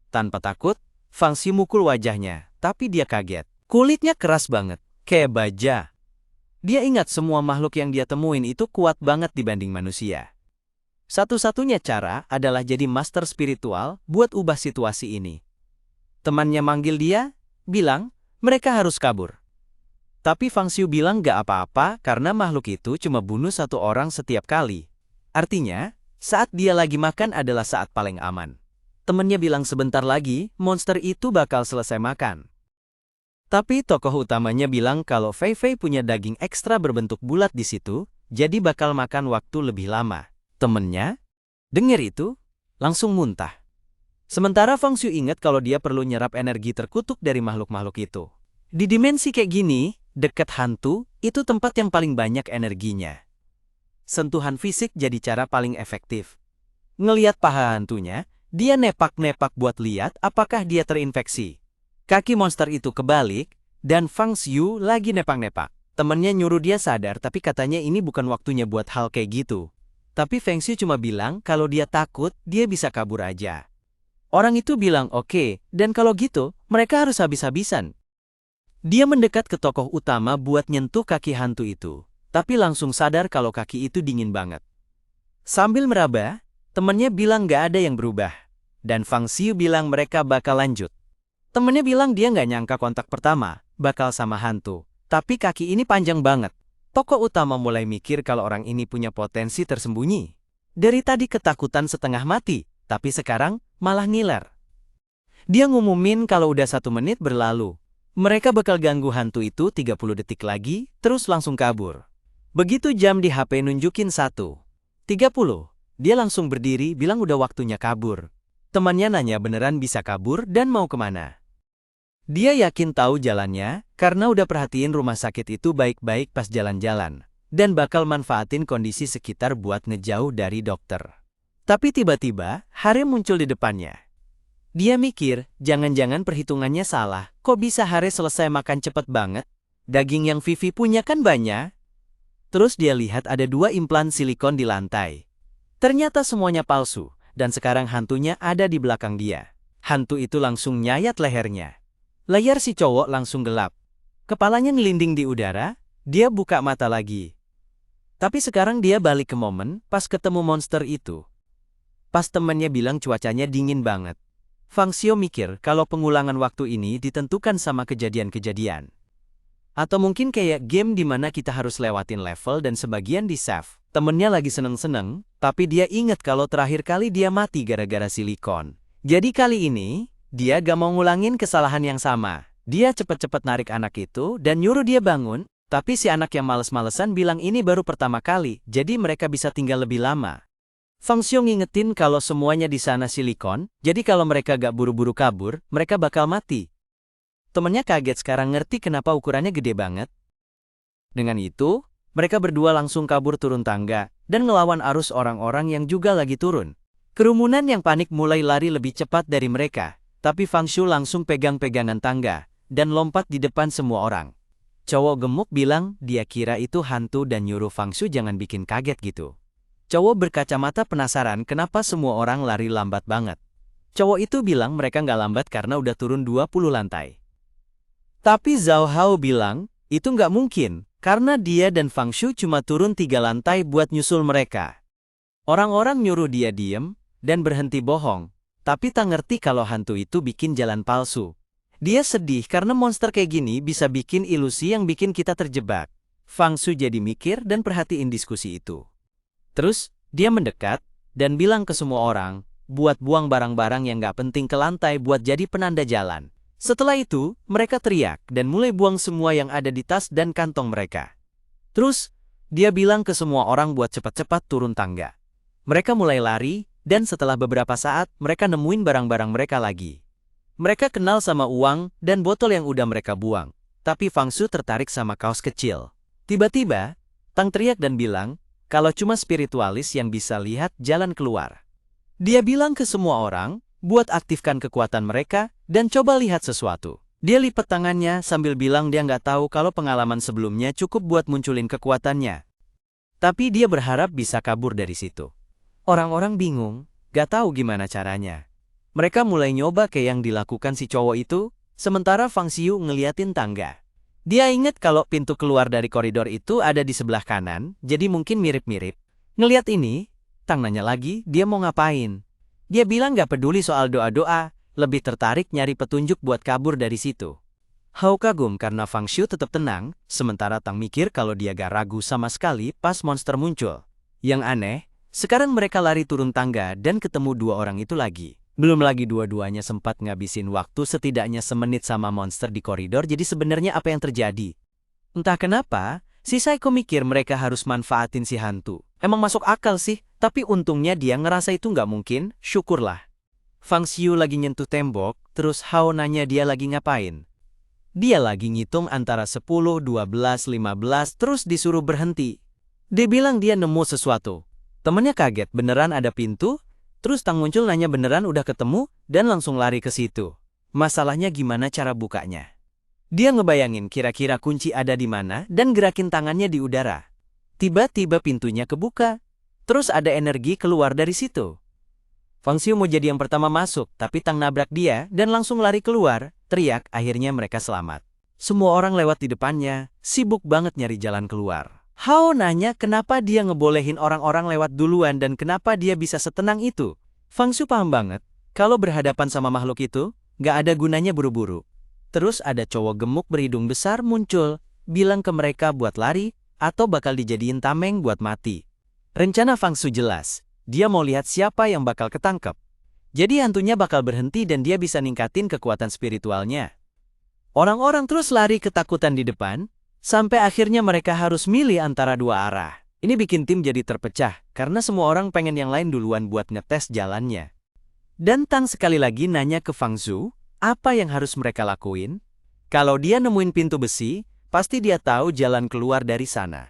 Tanpa takut, Fang Shu mukul wajahnya. Tapi dia kaget. Kulitnya keras banget, kayak baja. Dia ingat semua makhluk yang dia temuin itu kuat banget dibanding manusia. Satu-satunya cara adalah jadi master spiritual buat ubah situasi ini. Temannya manggil dia, bilang, mereka harus kabur. Tapi Fang Shu bilang gak apa-apa karena makhluk itu cuma bunuh 1 orang setiap kali. Artinya, saat dia lagi makan adalah saat paling aman. Temennya bilang sebentar lagi, monster itu bakal selesai makan. Tapi tokoh utamanya bilang kalau Fei punya daging ekstra berbentuk bulat di situ, jadi bakal makan waktu lebih lama. Temennya, denger itu, langsung muntah. Sementara Fang Shu ingat kalau dia perlu nyerap energi terkutuk dari makhluk-makhluk itu. Di dimensi kayak gini, dekat hantu, itu tempat yang paling banyak energinya. Sentuhan fisik jadi cara paling efektif. Ngeliat paha hantunya, dia nepak-nepak buat lihat apakah dia terinfeksi. Kaki monster itu kebalik, dan Fang Shu lagi nepak-nepak. Temennya nyuruh dia sadar tapi katanya ini bukan waktunya buat hal kayak gitu. Tapi Fang Shu cuma bilang kalau dia takut, dia bisa kabur aja. Orang itu bilang oke, dan kalau gitu, mereka harus habis-habisan. Dia mendekat ke tokoh utama buat nyentuh kaki hantu itu, tapi langsung sadar kalau kaki itu dingin banget. Sambil meraba, temennya bilang gak ada yang berubah, dan Fang Shu bilang mereka bakal lanjut. Temennya bilang dia nggak nyangka kontak pertama bakal sama hantu, tapi kaki ini panjang banget. Tokoh utama mulai mikir kalau orang ini punya potensi tersembunyi. Dari tadi ketakutan setengah mati, tapi sekarang malah ngiler. Dia ngumumin kalau udah 1 menit berlalu. Mereka bakal ganggu hantu itu 30 detik lagi, terus langsung kabur. Begitu jam di HP nunjukin 1:30, dia langsung berdiri bilang udah waktunya kabur. Temannya nanya beneran bisa kabur dan mau kemana. Dia yakin tahu jalannya, karena udah perhatiin rumah sakit itu baik-baik pas jalan-jalan, dan bakal manfaatin kondisi sekitar buat ngejauh dari dokter. Tapi tiba-tiba, Hare muncul di depannya. Dia mikir, jangan-jangan perhitungannya salah, kok bisa Hare selesai makan cepet banget? Daging yang Vivi punya kan banyak? Terus dia lihat ada 2 implan silikon di lantai. Ternyata semuanya palsu, dan sekarang hantunya ada di belakang dia. Hantu itu langsung nyayat lehernya. Layar si cowok langsung gelap. Kepalanya ngelinding di udara, dia buka mata lagi. Tapi sekarang dia balik ke momen pas ketemu monster itu. Pas temannya bilang cuacanya dingin banget. Fang Shu mikir kalau pengulangan waktu ini ditentukan sama kejadian-kejadian. Atau mungkin kayak game di mana kita harus lewatin level dan sebagian di save. Temennya lagi seneng-seneng, tapi dia ingat kalau terakhir kali dia mati gara-gara silikon. Jadi kali ini, dia gak mau ngulangin kesalahan yang sama. Dia cepet-cepet narik anak itu dan nyuruh dia bangun, tapi si anak yang males-malesan bilang ini baru pertama kali, jadi mereka bisa tinggal lebih lama. Fang Shu ngingetin kalau semuanya di sana silikon, jadi kalau mereka gak buru-buru kabur, mereka bakal mati. Temennya kaget sekarang ngerti kenapa ukurannya gede banget. Dengan itu, mereka berdua langsung kabur turun tangga, dan ngelawan arus orang-orang yang juga lagi turun. Kerumunan yang panik mulai lari lebih cepat dari mereka. Tapi Fang Shu langsung pegang-pegangan tangga, dan lompat di depan semua orang. Cowok gemuk bilang dia kira itu hantu dan nyuruh Fang Shu jangan bikin kaget gitu. Cowok berkacamata penasaran kenapa semua orang lari lambat banget. Cowok itu bilang mereka nggak lambat karena udah turun 20 lantai. Tapi Zhao Hao bilang, itu nggak mungkin, karena dia dan Fang Shu cuma turun 3 lantai buat nyusul mereka. Orang-orang nyuruh dia diem, dan berhenti bohong. Tapi tak ngerti kalau hantu itu bikin jalan palsu. Dia sedih karena monster kayak gini bisa bikin ilusi yang bikin kita terjebak. Fang Shu jadi mikir dan perhatiin diskusi itu. Terus, dia mendekat, dan bilang ke semua orang, buat buang barang-barang yang gak penting ke lantai buat jadi penanda jalan. Setelah itu, mereka teriak dan mulai buang semua yang ada di tas dan kantong mereka. Terus, Dia bilang ke semua orang buat cepat-cepat turun tangga. Mereka mulai lari, dan setelah beberapa saat, mereka nemuin barang-barang mereka lagi. Mereka kenal sama uang dan botol yang udah mereka buang. Tapi Fang Shu tertarik sama kaos kecil. Tiba-tiba, Tang teriak dan bilang, kalau cuma spiritualis yang bisa lihat jalan keluar. Dia bilang ke semua orang, buat aktifkan kekuatan mereka, dan coba lihat sesuatu. Dia lipat tangannya sambil bilang dia nggak tahu kalau pengalaman sebelumnya cukup buat munculin kekuatannya. Tapi dia berharap bisa kabur dari situ. Orang-orang bingung, gak tahu gimana caranya. Mereka mulai nyoba kayak yang dilakukan si cowok itu, sementara Fang Xiu ngeliatin tangga. Dia ingat kalau pintu keluar dari koridor itu ada di sebelah kanan, jadi mungkin mirip-mirip. Ngeliat ini, Tang nanya lagi, dia mau ngapain? Dia bilang gak peduli soal doa-doa, lebih tertarik nyari petunjuk buat kabur dari situ. Hao kagum karena Fang Xiu tetap tenang, sementara Tang mikir kalau dia gak ragu sama sekali pas monster muncul. Yang aneh, sekarang mereka lari turun tangga dan ketemu dua orang itu lagi. Belum lagi dua-duanya sempat ngabisin waktu setidaknya semenit sama monster di koridor, jadi sebenarnya apa yang terjadi? Entah kenapa, si Saiko mikir mereka harus manfaatin si hantu. Emang masuk akal sih, tapi untungnya dia ngerasa itu nggak mungkin, syukurlah. Fang Xiu lagi nyentuh tembok, terus Hao nanya dia lagi ngapain. Dia lagi ngitung antara 10, 12, 15, terus disuruh berhenti. Dia bilang dia nemu sesuatu. Temennya kaget, beneran ada pintu? Terus Tang muncul nanya beneran udah ketemu, dan langsung lari ke situ. Masalahnya gimana cara bukanya? Dia ngebayangin kira-kira kunci ada di mana, dan gerakin tangannya di udara. Tiba-tiba pintunya kebuka. Terus ada energi keluar dari situ. Fang Xiu mau jadi yang pertama masuk, tapi Tang nabrak dia dan langsung lari keluar, teriak, akhirnya mereka selamat. Semua orang lewat di depannya, sibuk banget nyari jalan keluar. Hao nanya kenapa dia ngebolehin orang-orang lewat duluan dan kenapa dia bisa setenang itu. Fang Xiu paham banget, kalau berhadapan sama makhluk itu, gak ada gunanya buru-buru. Terus ada cowok gemuk berhidung besar muncul, bilang ke mereka buat lari, atau bakal dijadiin tameng buat mati. Rencana Fang Xiu jelas. Dia mau lihat siapa yang bakal ketangkep. Jadi hantunya bakal berhenti dan dia bisa ningkatin kekuatan spiritualnya. Orang-orang terus lari ketakutan di depan, sampai akhirnya mereka harus milih antara dua arah. Ini bikin tim jadi terpecah, karena semua orang pengen yang lain duluan buat ngetes jalannya. Dan Tang sekali lagi nanya ke Fang Xiu, apa yang harus mereka lakuin? Kalau dia nemuin pintu besi, pasti dia tahu jalan keluar dari sana.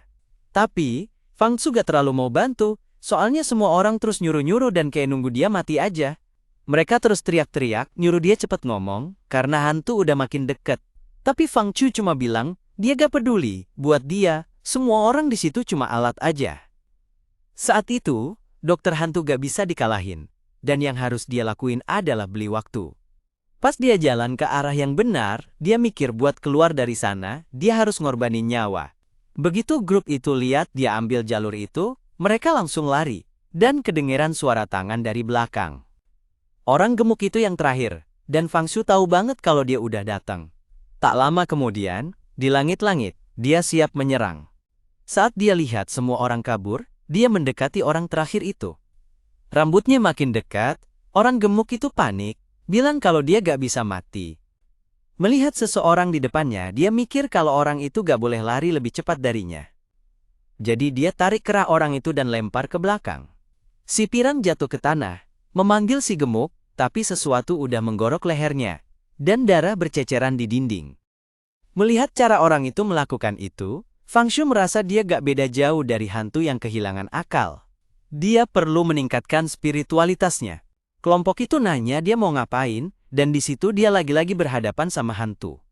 Tapi, Fang Xiu gak terlalu mau bantu. Soalnya semua orang terus nyuruh-nyuruh dan kayak nunggu dia mati aja. Mereka terus teriak-teriak, nyuruh dia cepet ngomong, karena hantu udah makin deket. Tapi Fang Xiu cuma bilang, dia gak peduli, buat dia, semua orang di situ cuma alat aja. Saat itu, dokter hantu gak bisa dikalahin, dan yang harus dia lakuin adalah beli waktu. Pas dia jalan ke arah yang benar, dia mikir buat keluar dari sana, dia harus ngorbanin nyawa. Begitu grup itu lihat dia ambil jalur itu, mereka langsung lari, dan kedengeran suara tangan dari belakang. Orang gemuk itu yang terakhir, dan Fang Xiu tahu banget kalau dia udah datang. Tak lama kemudian, di langit-langit, dia siap menyerang. Saat dia lihat semua orang kabur, dia mendekati orang terakhir itu. Rambutnya makin dekat, orang gemuk itu panik, bilang kalau dia gak bisa mati. Melihat seseorang di depannya, dia mikir kalau orang itu gak boleh lari lebih cepat darinya. Jadi dia tarik kerah orang itu dan lempar ke belakang. Si pirang jatuh ke tanah, memanggil si gemuk, tapi sesuatu udah menggorok lehernya, dan darah berceceran di dinding. Melihat cara orang itu melakukan itu, Fang Xiu merasa dia gak beda jauh dari hantu yang kehilangan akal. Dia perlu meningkatkan spiritualitasnya. Kelompok itu nanya dia mau ngapain, dan di situ dia lagi-lagi berhadapan sama hantu.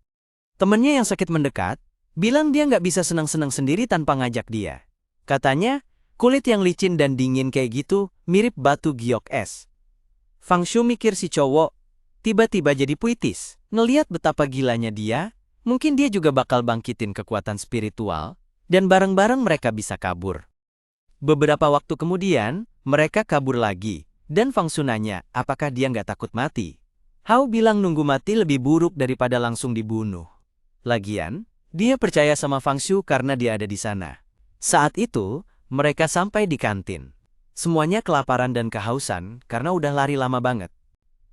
Temennya yang sakit mendekat, bilang dia nggak bisa senang-senang sendiri tanpa ngajak dia. Katanya, kulit yang licin dan dingin kayak gitu, mirip batu giok es. Fang Xiu mikir si cowok, tiba-tiba jadi puitis. Ngeliat betapa gilanya dia, mungkin dia juga bakal bangkitin kekuatan spiritual, dan bareng-bareng mereka bisa kabur. Beberapa waktu kemudian, mereka kabur lagi, dan Fang Xiu nanya, apakah dia nggak takut mati? Hao bilang nunggu mati lebih buruk daripada langsung dibunuh. Lagian, dia percaya sama Fang Xiu karena dia ada di sana. Saat itu, mereka sampai di kantin. Semuanya kelaparan dan kehausan karena udah lari lama banget.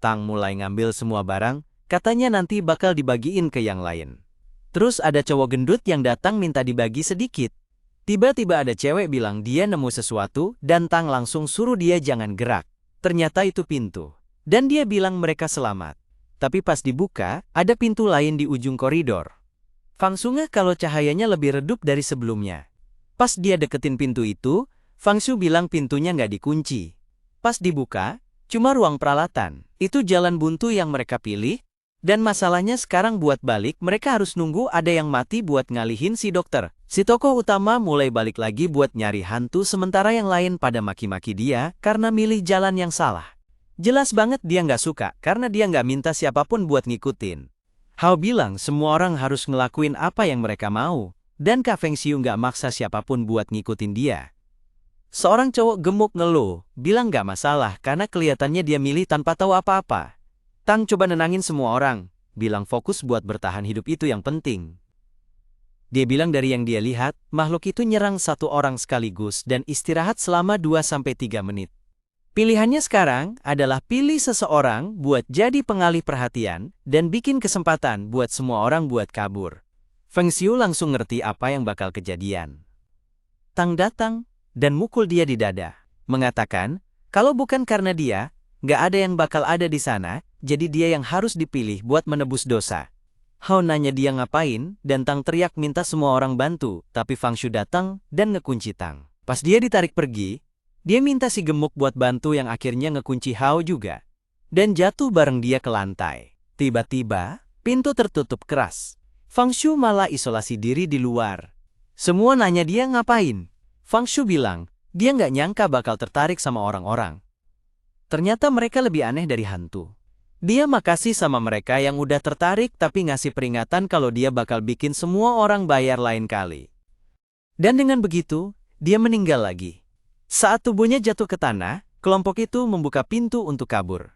Tang mulai ngambil semua barang, katanya nanti bakal dibagiin ke yang lain. Terus ada cowok gendut yang datang minta dibagi sedikit. Tiba-tiba ada cewek bilang dia nemu sesuatu dan Tang langsung suruh dia jangan gerak. Ternyata itu pintu. Dan dia bilang mereka selamat. Tapi pas dibuka, ada pintu lain di ujung koridor. Fang Shu ngeh kalau cahayanya lebih redup dari sebelumnya. Pas dia deketin pintu itu, Fang Shu bilang pintunya nggak dikunci. Pas dibuka, cuma ruang peralatan. Itu jalan buntu yang mereka pilih. Dan masalahnya sekarang buat balik, mereka harus nunggu ada yang mati buat ngalihin si dokter. Si tokoh utama mulai balik lagi buat nyari hantu sementara yang lain pada maki-maki dia karena milih jalan yang salah. Jelas banget dia nggak suka karena dia nggak minta siapapun buat ngikutin. Hao bilang semua orang harus ngelakuin apa yang mereka mau. Dan Kak Feng Xiu nggak maksa siapapun buat ngikutin dia. Seorang cowok gemuk ngeluh, bilang nggak masalah karena kelihatannya dia milih tanpa tahu apa-apa. Tang coba nenangin semua orang, bilang fokus buat bertahan hidup itu yang penting. Dia bilang dari yang dia lihat, makhluk itu nyerang satu orang sekaligus dan istirahat selama 2-3 menit. Pilihannya sekarang adalah pilih seseorang buat jadi pengalih perhatian dan bikin kesempatan buat semua orang buat kabur. Feng Xiu langsung ngerti apa yang bakal kejadian. Tang datang dan mukul dia di dada, mengatakan, kalau bukan karena dia, nggak ada yang bakal ada di sana, jadi dia yang harus dipilih buat menebus dosa. Hao nanya dia ngapain, dan Tang teriak minta semua orang bantu, tapi Fang Shu datang dan ngekunci Tang. Pas dia ditarik pergi, dia minta si gemuk buat bantu yang akhirnya ngekunci Hao juga. Dan jatuh bareng dia ke lantai. Tiba-tiba, pintu tertutup keras. Fang Shu malah isolasi diri di luar. Semua nanya dia ngapain. Fang Shu bilang, dia nggak nyangka bakal tertarik sama orang-orang. Ternyata mereka lebih aneh dari hantu. Dia makasih sama mereka yang udah tertarik tapi ngasih peringatan kalau dia bakal bikin semua orang bayar lain kali. Dan dengan begitu, dia meninggal lagi. Saat tubuhnya jatuh ke tanah, kelompok itu membuka pintu untuk kabur.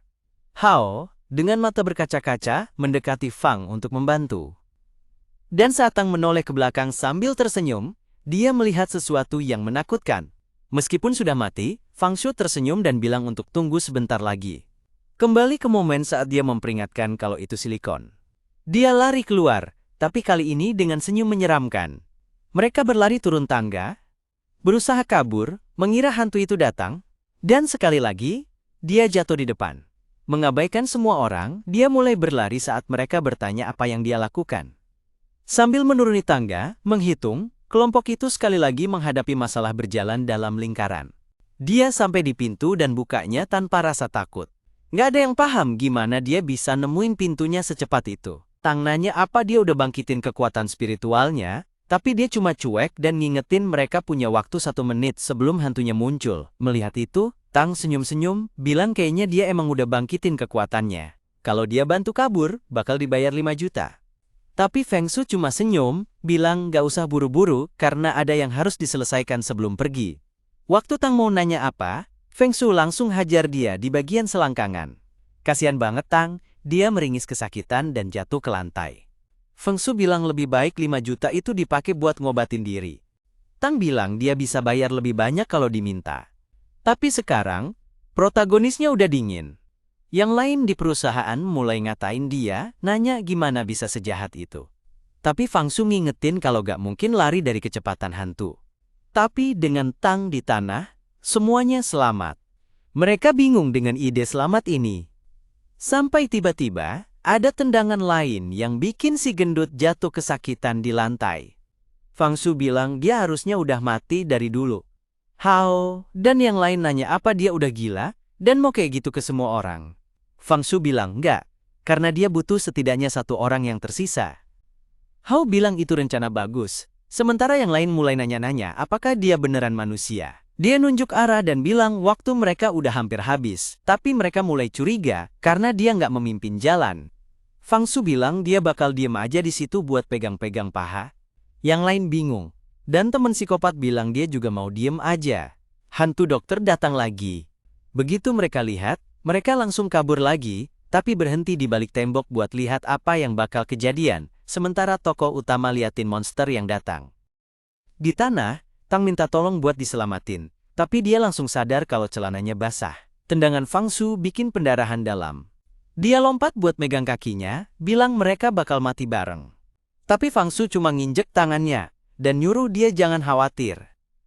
Hao, dengan mata berkaca-kaca, mendekati Fang untuk membantu. Dan saat Tang menoleh ke belakang sambil tersenyum, dia melihat sesuatu yang menakutkan. Meskipun sudah mati, Fang Shu tersenyum dan bilang untuk tunggu sebentar lagi. Kembali ke momen saat dia memperingatkan kalau itu silikon. Dia lari keluar, tapi kali ini dengan senyum menyeramkan. Mereka berlari turun tangga, berusaha kabur, mengira hantu itu datang, dan sekali lagi, dia jatuh di depan. Mengabaikan semua orang, dia mulai berlari saat mereka bertanya apa yang dia lakukan. Sambil menuruni tangga, menghitung, kelompok itu sekali lagi menghadapi masalah berjalan dalam lingkaran. Dia sampai di pintu dan bukanya tanpa rasa takut. Nggak ada yang paham gimana dia bisa nemuin pintunya secepat itu. Tang nanya apa dia udah bangkitin kekuatan spiritualnya, tapi dia cuma cuek dan ngingetin mereka punya waktu 1 menit sebelum hantunya muncul. Melihat itu, Tang senyum-senyum, bilang kayaknya dia emang udah bangkitin kekuatannya. Kalau dia bantu kabur, bakal dibayar 5 juta. Tapi Feng Shu cuma senyum, bilang nggak usah buru-buru karena ada yang harus diselesaikan sebelum pergi. Waktu Tang mau nanya apa, Feng Shu langsung hajar dia di bagian selangkangan. Kasian banget Tang, dia meringis kesakitan dan jatuh ke lantai. Feng Shu bilang lebih baik 5 juta itu dipakai buat ngobatin diri. Tang bilang dia bisa bayar lebih banyak kalau diminta. Tapi sekarang, protagonisnya udah dingin. Yang lain di perusahaan mulai ngatain dia, nanya gimana bisa sejahat itu. Tapi Feng Shu ngingetin kalau gak mungkin lari dari kecepatan hantu. Tapi dengan Tang di tanah, semuanya selamat. Mereka bingung dengan ide selamat ini. Sampai tiba-tiba, ada tendangan lain yang bikin si gendut jatuh kesakitan di lantai. Feng Shu bilang dia harusnya udah mati dari dulu. Hao dan yang lain nanya apa dia udah gila dan mau kayak gitu ke semua orang. Feng Shu bilang enggak, karena dia butuh setidaknya 1 orang yang tersisa. Hao bilang itu rencana bagus, sementara yang lain mulai nanya-nanya apakah dia beneran manusia. Dia nunjuk arah dan bilang waktu mereka udah hampir habis, tapi mereka mulai curiga karena dia nggak memimpin jalan. Feng Shu bilang dia bakal diem aja di situ buat pegang-pegang paha. Yang lain bingung, dan teman psikopat bilang dia juga mau diem aja. Hantu dokter datang lagi. Begitu mereka lihat, mereka langsung kabur lagi, tapi berhenti di balik tembok buat lihat apa yang bakal kejadian, sementara tokoh utama liatin monster yang datang. Di tanah, Tang minta tolong buat diselamatin, tapi dia langsung sadar kalau celananya basah. Tendangan Feng Shu bikin pendarahan dalam. Dia lompat buat megang kakinya, bilang mereka bakal mati bareng. Tapi Feng Shu cuma nginjek tangannya, dan nyuruh dia jangan khawatir.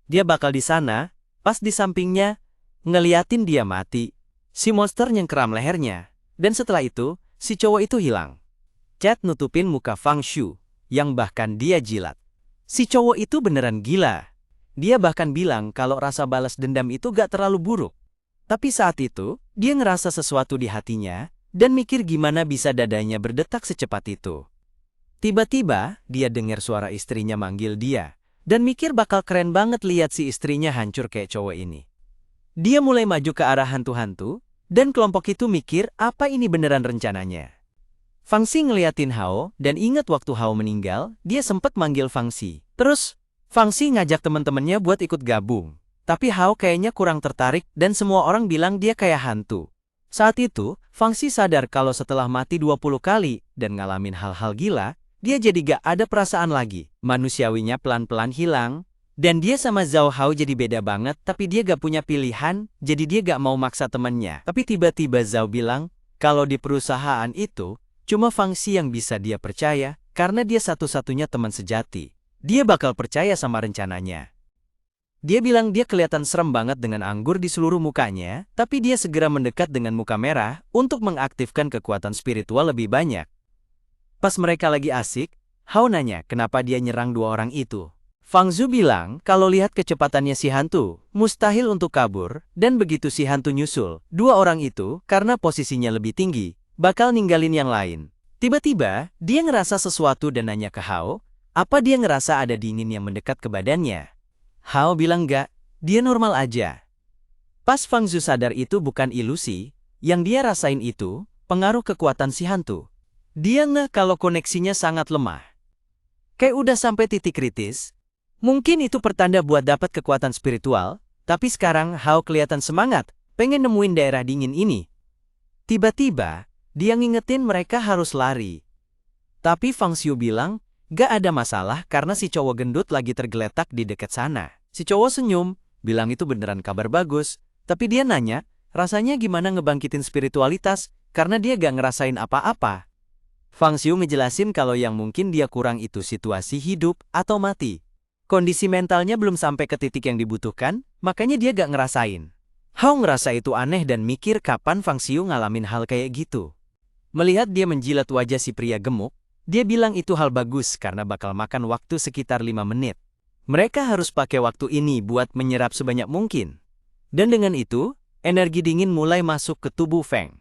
Dia bakal di sana, pas di sampingnya, ngeliatin dia mati. Si monster nyengkeram lehernya, dan setelah itu, si cowok itu hilang. Chad nutupin muka Fang Shu, yang bahkan dia jilat. Si cowok itu beneran gila. Dia bahkan bilang kalau rasa balas dendam itu gak terlalu buruk. Tapi saat itu, dia ngerasa sesuatu di hatinya, dan mikir gimana bisa dadanya berdetak secepat itu. Tiba-tiba, dia dengar suara istrinya manggil dia, dan mikir bakal keren banget lihat si istrinya hancur kayak cowok ini. Dia mulai maju ke arah hantu-hantu, dan kelompok itu mikir apa ini beneran rencananya. Fang Xi ngeliatin Hao, dan ingat waktu Hao meninggal, dia sempat manggil Fang Xi. Terus, Fang Xi ngajak teman-temannya buat ikut gabung. Tapi Hao kayaknya kurang tertarik, dan semua orang bilang dia kayak hantu. Saat itu, Fang Xi sadar kalau setelah mati 20 kali, dan ngalamin hal-hal gila, dia jadi gak ada perasaan lagi. Manusiawinya pelan-pelan hilang. Dan dia sama Zhao Hao jadi beda banget, tapi dia gak punya pilihan, jadi dia gak mau maksa temannya. Tapi tiba-tiba Zhao bilang, kalau di perusahaan itu, cuma Fang Xi yang bisa dia percaya, karena dia satu-satunya teman sejati. Dia bakal percaya sama rencananya. Dia bilang dia kelihatan serem banget dengan anggur di seluruh mukanya, tapi dia segera mendekat dengan muka merah untuk mengaktifkan kekuatan spiritual lebih banyak. Pas mereka lagi asik, Hao nanya kenapa dia nyerang dua orang itu. Fang Zhu bilang kalau lihat kecepatannya si hantu, mustahil untuk kabur, dan begitu si hantu nyusul, dua orang itu, karena posisinya lebih tinggi, bakal ninggalin yang lain. Tiba-tiba, dia ngerasa sesuatu dan nanya ke Hao, apa dia ngerasa ada dingin yang mendekat ke badannya. Hao bilang enggak, dia normal aja. Pas Fang Zhu sadar itu bukan ilusi, yang dia rasain itu, pengaruh kekuatan si hantu. Dia ngeh kalau koneksinya sangat lemah. Kayak udah sampai titik kritis. Mungkin itu pertanda buat dapat kekuatan spiritual, tapi sekarang Hao kelihatan semangat, pengen nemuin daerah dingin ini. Tiba-tiba, dia ngingetin mereka harus lari. Tapi Fang Xiu bilang, gak ada masalah karena si cowok gendut lagi tergeletak di dekat sana. Si cowok senyum, bilang itu beneran kabar bagus, tapi dia nanya, rasanya gimana ngebangkitin spiritualitas, karena dia gak ngerasain apa-apa. Fang Xiu ngejelasin kalau yang mungkin dia kurang itu situasi hidup atau mati. Kondisi mentalnya belum sampai ke titik yang dibutuhkan, makanya dia gak ngerasain. Hao ngerasa itu aneh dan mikir kapan Fang Xiu ngalamin hal kayak gitu. Melihat dia menjilat wajah si pria gemuk, dia bilang itu hal bagus karena bakal makan waktu sekitar 5 menit. Mereka harus pakai waktu ini buat menyerap sebanyak mungkin. Dan dengan itu, energi dingin mulai masuk ke tubuh Feng.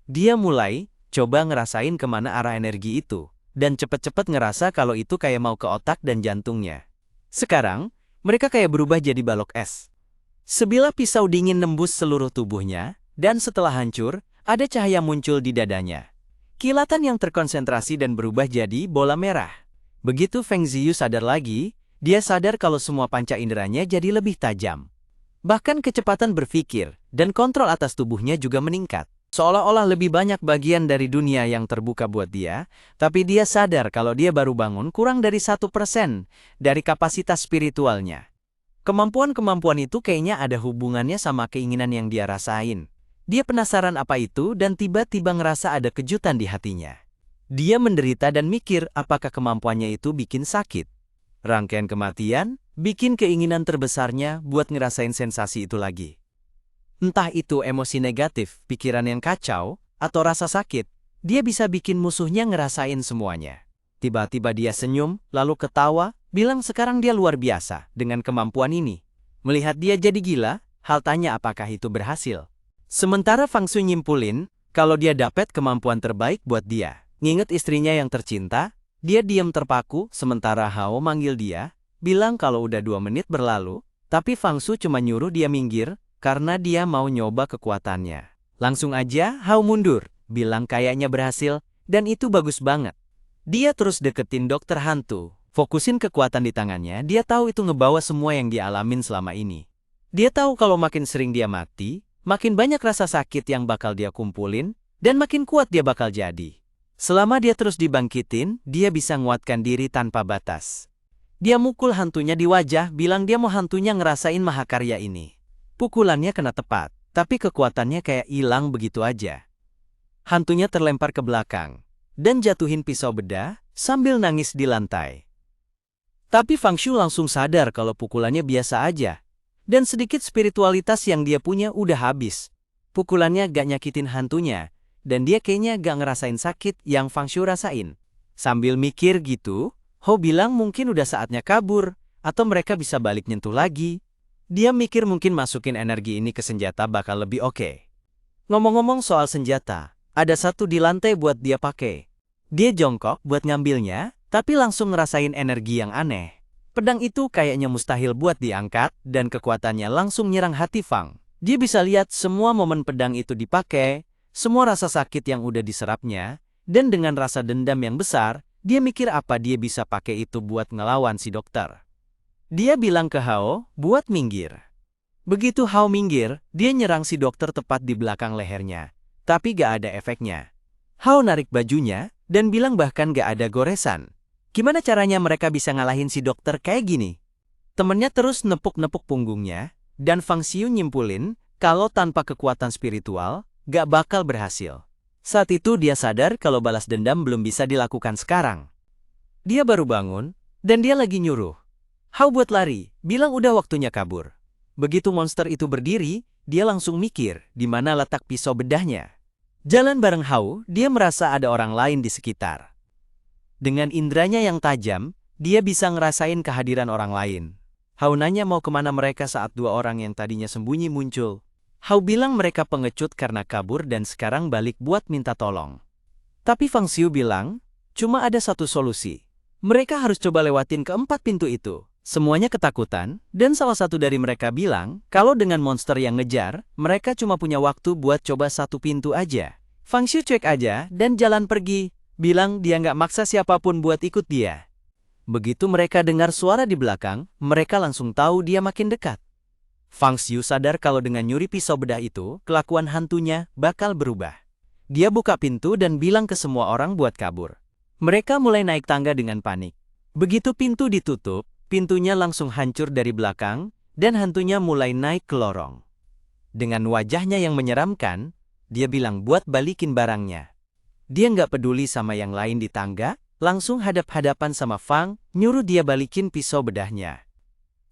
Dia mulai coba ngerasain kemana arah energi itu, dan cepet-cepet ngerasa kalau itu kayak mau ke otak dan jantungnya. Sekarang, mereka kayak berubah jadi balok es. Sebilah pisau dingin nembus seluruh tubuhnya, dan setelah hancur, ada cahaya muncul di dadanya. Kilatan yang terkonsentrasi dan berubah jadi bola merah. Begitu Feng Ziyu sadar lagi, dia sadar kalau semua panca inderanya jadi lebih tajam. Bahkan kecepatan berpikir dan kontrol atas tubuhnya juga meningkat. Seolah-olah lebih banyak bagian dari dunia yang terbuka buat dia, tapi dia sadar kalau dia baru bangun kurang dari 1% dari kapasitas spiritualnya. Kemampuan-kemampuan itu kayaknya ada hubungannya sama keinginan yang dia rasain. Dia penasaran apa itu dan tiba-tiba ngerasa ada kejutan di hatinya. Dia menderita dan mikir apakah kemampuannya itu bikin sakit. Rangkaian kematian bikin keinginan terbesarnya buat ngerasain sensasi itu lagi. Entah itu emosi negatif, pikiran yang kacau, atau rasa sakit, dia bisa bikin musuhnya ngerasain semuanya. Tiba-tiba dia senyum, lalu ketawa, bilang sekarang dia luar biasa dengan kemampuan ini. Melihat dia jadi gila, Hal tanya apakah itu berhasil. Sementara Fang Shui nyimpulin, kalau dia dapat kemampuan terbaik buat dia. Nginget istrinya yang tercinta, dia diam terpaku sementara Hao manggil dia, bilang kalau udah 2 menit berlalu, tapi Fang Shui cuma nyuruh dia minggir, karena dia mau nyoba kekuatannya. Langsung aja Hao mundur, bilang kayaknya berhasil, dan itu bagus banget. Dia terus deketin dokter hantu, fokusin kekuatan di tangannya, dia tahu itu ngebawa semua yang dia alamin selama ini. Dia tahu kalau makin sering dia mati, makin banyak rasa sakit yang bakal dia kumpulin, dan makin kuat dia bakal jadi. Selama dia terus dibangkitin, dia bisa nguatkan diri tanpa batas. Dia mukul hantunya di wajah, bilang dia mau hantunya ngerasain mahakarya ini. Pukulannya kena tepat, tapi kekuatannya kayak hilang begitu aja. Hantunya terlempar ke belakang, dan jatuhin pisau bedah, sambil nangis di lantai. Tapi Fang Xiu langsung sadar kalau pukulannya biasa aja. Dan sedikit spiritualitas yang dia punya udah habis. Pukulannya gak nyakitin hantunya. Dan dia kayaknya gak ngerasain sakit yang Fang Xiu rasain. Sambil mikir gitu, Hao bilang mungkin udah saatnya kabur. Atau mereka bisa balik nyentuh lagi. Dia mikir mungkin masukin energi ini ke senjata bakal lebih oke. Ngomong-ngomong soal senjata, ada satu di lantai buat dia pakai. Dia jongkok buat ngambilnya, tapi langsung ngerasain energi yang aneh. Pedang itu kayaknya mustahil buat diangkat, dan kekuatannya langsung nyerang hati Fang. Dia bisa lihat semua momen pedang itu dipakai, semua rasa sakit yang udah diserapnya, dan dengan rasa dendam yang besar, dia mikir apa dia bisa pakai itu buat ngelawan si dokter. Dia bilang ke Hao, buat minggir. Begitu Hao minggir, dia nyerang si dokter tepat di belakang lehernya. Tapi gak ada efeknya. Hao narik bajunya, dan bilang bahkan gak ada goresan. Gimana caranya mereka bisa ngalahin si dokter kayak gini? Temennya terus nepuk-nepuk punggungnya, dan Fang Xiu nyimpulin kalau tanpa kekuatan spiritual, gak bakal berhasil. Saat itu dia sadar kalau balas dendam belum bisa dilakukan sekarang. Dia baru bangun, dan dia lagi nyuruh Hao buat lari, bilang udah waktunya kabur. Begitu monster itu berdiri, dia langsung mikir di mana letak pisau bedahnya. Jalan bareng Hao, dia merasa ada orang lain di sekitar. Dengan indranya yang tajam, dia bisa ngerasain kehadiran orang lain. Hao nanya mau kemana mereka saat dua orang yang tadinya sembunyi muncul. Hao bilang mereka pengecut karena kabur dan sekarang balik buat minta tolong. Tapi Fang Xiu bilang, cuma ada satu solusi. Mereka harus coba lewatin keempat pintu itu. Semuanya ketakutan, dan salah satu dari mereka bilang, kalau dengan monster yang ngejar, mereka cuma punya waktu buat coba satu pintu aja. Fang Xiu cuek aja, dan jalan pergi. Bilang dia nggak maksa siapapun buat ikut dia. Begitu mereka dengar suara di belakang, mereka langsung tahu dia makin dekat. Fang Xiu sadar kalau dengan nyuri pisau bedah itu, kelakuan hantunya bakal berubah. Dia buka pintu dan bilang ke semua orang buat kabur. Mereka mulai naik tangga dengan panik. Begitu pintu ditutup, pintunya langsung hancur dari belakang, dan hantunya mulai naik ke lorong. Dengan wajahnya yang menyeramkan, dia bilang buat balikin barangnya. Dia nggak peduli sama yang lain di tangga, langsung hadap-hadapan sama Fang, nyuruh dia balikin pisau bedahnya.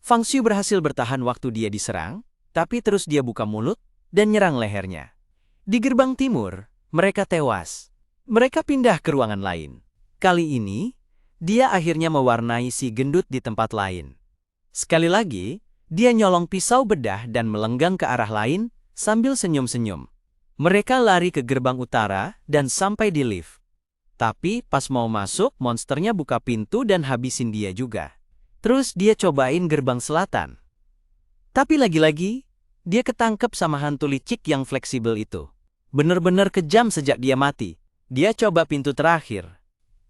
Fang Xiu berhasil bertahan waktu dia diserang, tapi terus dia buka mulut dan nyerang lehernya. Di gerbang timur, mereka tewas. Mereka pindah ke ruangan lain. Kali ini, dia akhirnya mewarnai si gendut di tempat lain. Sekali lagi, dia nyolong pisau bedah dan melenggang ke arah lain sambil senyum-senyum. Mereka lari ke gerbang utara dan sampai di lift. Tapi pas mau masuk, monsternya buka pintu dan habisin dia juga. Terus dia cobain gerbang selatan. Tapi lagi-lagi, dia ketangkep sama hantu licik yang fleksibel itu. Bener-bener kejam sejak dia mati. Dia coba pintu terakhir.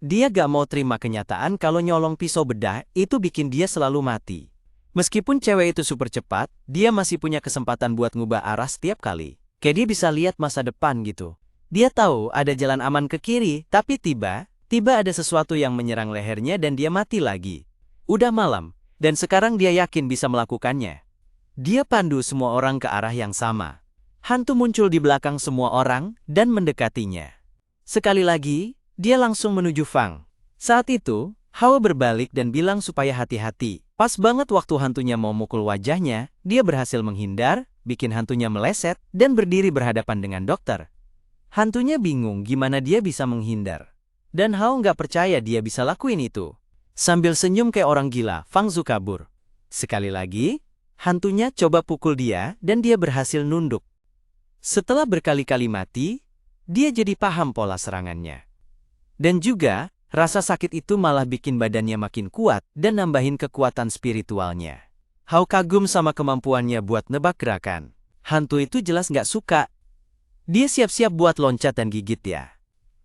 Dia gak mau terima kenyataan kalau nyolong pisau bedah itu bikin dia selalu mati. Meskipun cewek itu super cepat, dia masih punya kesempatan buat ngubah arah setiap kali. Kayak dia bisa lihat masa depan gitu. Dia tahu ada jalan aman ke kiri, tapi tiba-tiba ada sesuatu yang menyerang lehernya dan dia mati lagi. Udah malam, dan sekarang dia yakin bisa melakukannya. Dia pandu semua orang ke arah yang sama. Hantu muncul di belakang semua orang dan mendekatinya. Sekali lagi, dia langsung menuju Fang. Saat itu, Hao berbalik dan bilang supaya hati-hati. Pas banget waktu hantunya mau mukul wajahnya, dia berhasil menghindar, bikin hantunya meleset, dan berdiri berhadapan dengan dokter. Hantunya bingung gimana dia bisa menghindar. Dan Hao nggak percaya dia bisa lakuin itu. Sambil senyum kayak orang gila, Fang Zhu kabur. Sekali lagi, hantunya coba pukul dia dan dia berhasil nunduk. Setelah berkali-kali mati, dia jadi paham pola serangannya. Dan juga, rasa sakit itu malah bikin badannya makin kuat dan nambahin kekuatan spiritualnya. Hao kagum sama kemampuannya buat nebak gerakan. Hantu itu jelas nggak suka. Dia siap-siap buat loncat dan gigit ya.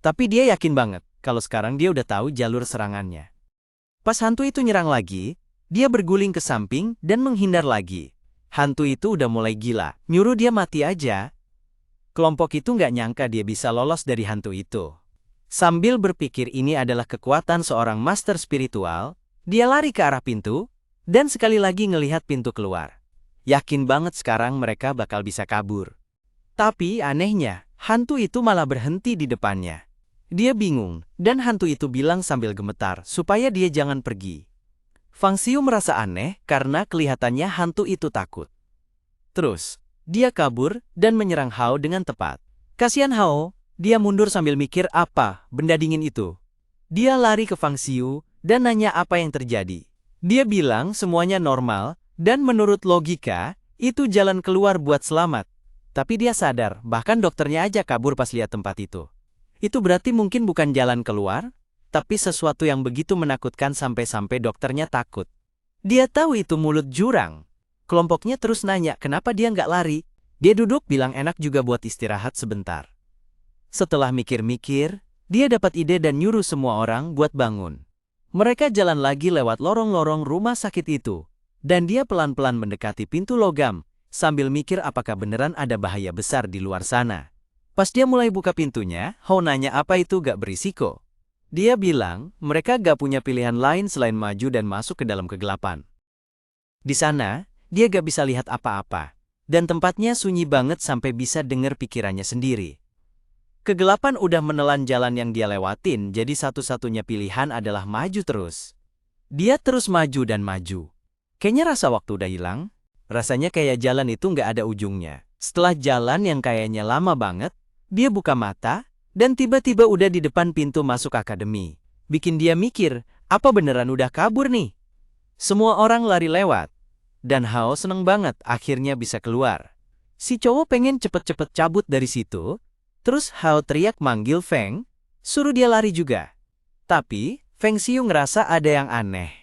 Tapi dia yakin banget kalau sekarang dia udah tahu jalur serangannya. Pas hantu itu nyerang lagi, dia berguling ke samping dan menghindar lagi. Hantu itu udah mulai gila, nyuruh dia mati aja. Kelompok itu nggak nyangka dia bisa lolos dari hantu itu. Sambil berpikir ini adalah kekuatan seorang master spiritual, dia lari ke arah pintu, dan sekali lagi ngelihat pintu keluar. Yakin banget sekarang mereka bakal bisa kabur. Tapi anehnya, hantu itu malah berhenti di depannya. Dia bingung, dan hantu itu bilang sambil gemetar supaya dia jangan pergi. Fang Xiu merasa aneh karena kelihatannya hantu itu takut. Terus, dia kabur dan menyerang Hao dengan tepat. Kasihan Hao, dia mundur sambil mikir apa benda dingin itu. Dia lari ke Fang Xiu dan nanya apa yang terjadi. Dia bilang semuanya normal, dan menurut logika, itu jalan keluar buat selamat. Tapi dia sadar, bahkan dokternya aja kabur pas lihat tempat itu. Itu berarti mungkin bukan jalan keluar, tapi sesuatu yang begitu menakutkan sampai-sampai dokternya takut. Dia tahu itu mulut jurang. Kelompoknya terus nanya kenapa dia nggak lari. Dia duduk bilang enak juga buat istirahat sebentar. Setelah mikir-mikir, dia dapat ide dan nyuruh semua orang buat bangun. Mereka jalan lagi lewat lorong-lorong rumah sakit itu. Dan dia pelan-pelan mendekati pintu logam, sambil mikir apakah beneran ada bahaya besar di luar sana. Pas dia mulai buka pintunya, Hao nanya apa itu gak berisiko. Dia bilang mereka gak punya pilihan lain selain maju dan masuk ke dalam kegelapan. Di sana, dia gak bisa lihat apa-apa. Dan tempatnya sunyi banget sampai bisa dengar pikirannya sendiri. Kegelapan udah menelan jalan yang dia lewatin, jadi satu-satunya pilihan adalah maju terus. Dia terus maju dan maju. Kayaknya rasa waktu udah hilang. Rasanya kayak jalan itu nggak ada ujungnya. Setelah jalan yang kayaknya lama banget, dia buka mata, dan tiba-tiba udah di depan pintu masuk akademi. Bikin dia mikir, apa beneran udah kabur nih? Semua orang lari lewat. Dan Hao seneng banget akhirnya bisa keluar. Si cowok pengen cepet-cepet cabut dari situ. Terus Hao teriak manggil Feng, suruh dia lari juga. Tapi, Feng Xiu ngerasa ada yang aneh.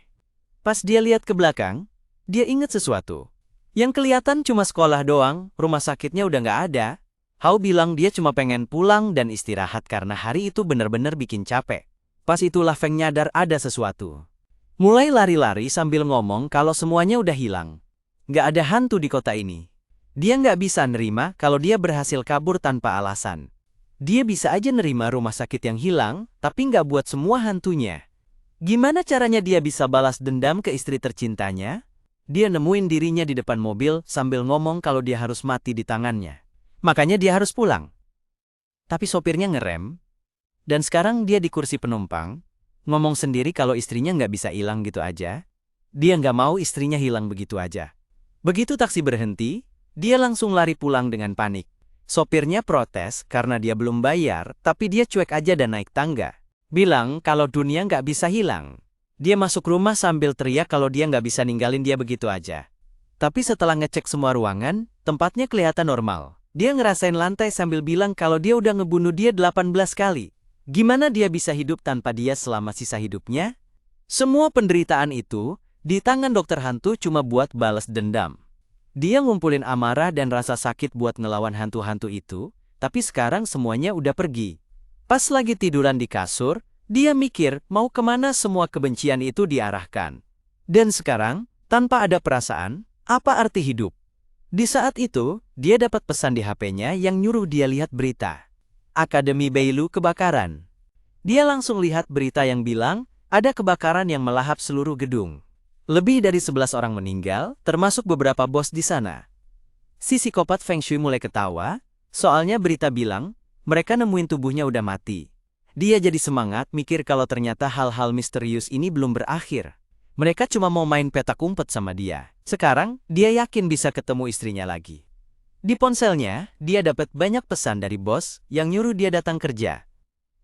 Pas dia lihat ke belakang, dia inget sesuatu. Yang kelihatan cuma sekolah doang, rumah sakitnya udah nggak ada. Hao bilang dia cuma pengen pulang dan istirahat karena hari itu bener-bener bikin capek. Pas itulah Feng nyadar ada sesuatu. Mulai lari-lari sambil ngomong kalau semuanya udah hilang. Nggak ada hantu di kota ini. Dia nggak bisa nerima kalau dia berhasil kabur tanpa alasan. Dia bisa aja nerima rumah sakit yang hilang, tapi nggak buat semua hantunya. Gimana caranya dia bisa balas dendam ke istri tercintanya? Dia nemuin dirinya di depan mobil sambil ngomong kalau dia harus mati di tangannya. Makanya dia harus pulang. Tapi sopirnya ngerem. Dan sekarang dia di kursi penumpang, ngomong sendiri kalau istrinya nggak bisa hilang gitu aja. Dia nggak mau istrinya hilang begitu aja. Begitu taksi berhenti, dia langsung lari pulang dengan panik. Sopirnya protes karena dia belum bayar, tapi dia cuek aja dan naik tangga. Bilang kalau dunia nggak bisa hilang. Dia masuk rumah sambil teriak kalau dia nggak bisa ninggalin dia begitu aja. Tapi setelah ngecek semua ruangan, tempatnya kelihatan normal. Dia ngerasain lantai sambil bilang kalau dia udah ngebunuh dia 18 kali. Gimana dia bisa hidup tanpa dia selama sisa hidupnya? Semua penderitaan itu, di tangan dokter hantu cuma buat balas dendam. Dia ngumpulin amarah dan rasa sakit buat ngelawan hantu-hantu itu, tapi sekarang semuanya udah pergi. Pas lagi tiduran di kasur, dia mikir mau kemana semua kebencian itu diarahkan. Dan sekarang, tanpa ada perasaan, apa arti hidup? Di saat itu, dia dapat pesan di HP-nya yang nyuruh dia lihat berita. Akademi Bailu kebakaran. Dia langsung lihat berita yang bilang, ada kebakaran yang melahap seluruh gedung. Lebih dari 11 orang meninggal, termasuk beberapa bos di sana. Si psikopat Feng Shui mulai ketawa, soalnya berita bilang, mereka nemuin tubuhnya udah mati. Dia jadi semangat mikir kalau ternyata hal-hal misterius ini belum berakhir. Mereka cuma mau main petak umpet sama dia. Sekarang, dia yakin bisa ketemu istrinya lagi. Di ponselnya, dia dapat banyak pesan dari bos yang nyuruh dia datang kerja.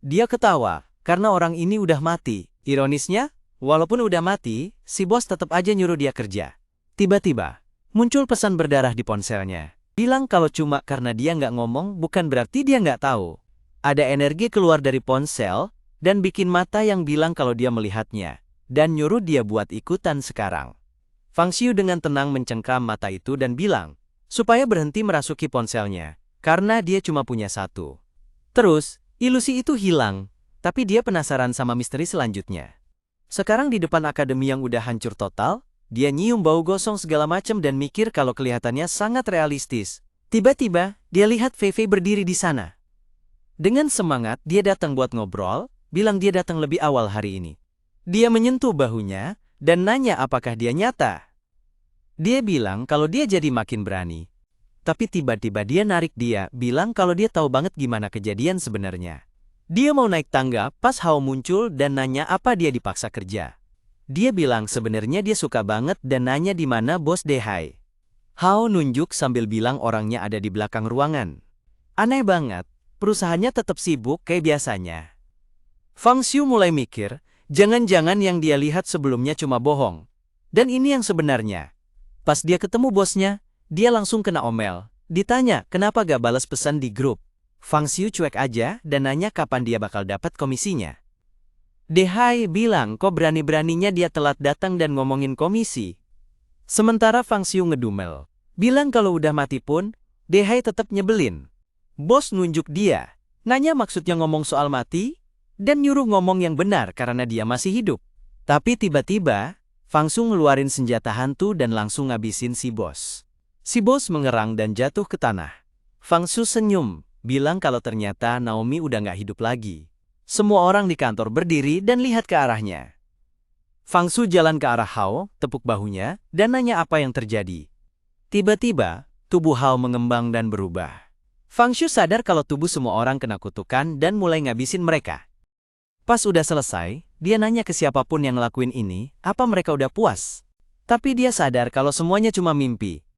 Dia ketawa, karena orang ini udah mati. Ironisnya, walaupun udah mati, si bos tetap aja nyuruh dia kerja. Tiba-tiba, muncul pesan berdarah di ponselnya. Bilang kalau cuma karena dia nggak ngomong, bukan berarti dia nggak tahu. Ada energi keluar dari ponsel, dan bikin mata yang bilang kalau dia melihatnya, dan nyuruh dia buat ikutan sekarang. Fang Xiu dengan tenang mencengkram mata itu dan bilang, supaya berhenti merasuki ponselnya, karena dia cuma punya satu. Terus, ilusi itu hilang, tapi dia penasaran sama misteri selanjutnya. Sekarang di depan akademi yang udah hancur total, dia nyium bau gosong segala macam dan mikir kalau kelihatannya sangat realistis. Tiba-tiba, dia lihat Fei Fei berdiri di sana. Dengan semangat, dia datang buat ngobrol, bilang dia datang lebih awal hari ini. Dia menyentuh bahunya, dan nanya apakah dia nyata. Dia bilang kalau dia jadi makin berani. Tapi tiba-tiba dia narik dia, bilang kalau dia tahu banget gimana kejadian sebenarnya. Dia mau naik tangga pas Hao muncul dan nanya apa dia dipaksa kerja. Dia bilang sebenarnya dia suka banget dan nanya di mana bos Dehai. Hao nunjuk sambil bilang orangnya ada di belakang ruangan. Aneh banget, perusahaannya tetap sibuk kayak biasanya. Fang Xiu mulai mikir, jangan-jangan yang dia lihat sebelumnya cuma bohong. Dan ini yang sebenarnya. Pas dia ketemu bosnya, dia langsung kena omel. Ditanya kenapa gak balas pesan di grup. Fang Xiu cuek aja dan nanya kapan dia bakal dapat komisinya. Dehai bilang kok berani-beraninya dia telat datang dan ngomongin komisi. Sementara Fang Xiu ngedumel. Bilang kalau udah mati pun, Dehai tetap nyebelin. Bos nunjuk dia. Nanya maksudnya ngomong soal mati, dan nyuruh ngomong yang benar karena dia masih hidup. Tapi tiba-tiba, Fang Xiu ngeluarin senjata hantu dan langsung ngabisin si bos. Si bos mengerang dan jatuh ke tanah. Fang Xiu senyum, bilang kalau ternyata Naomi udah gak hidup lagi. Semua orang di kantor berdiri dan lihat ke arahnya. Fang Xiu jalan ke arah Hao, tepuk bahunya, dan nanya apa yang terjadi. Tiba-tiba, tubuh Hao mengembang dan berubah. Fang Xiu sadar kalau tubuh semua orang kena kutukan dan mulai ngabisin mereka. Pas udah selesai, dia nanya ke siapapun yang ngelakuin ini, apa mereka udah puas. Tapi dia sadar kalau semuanya cuma mimpi.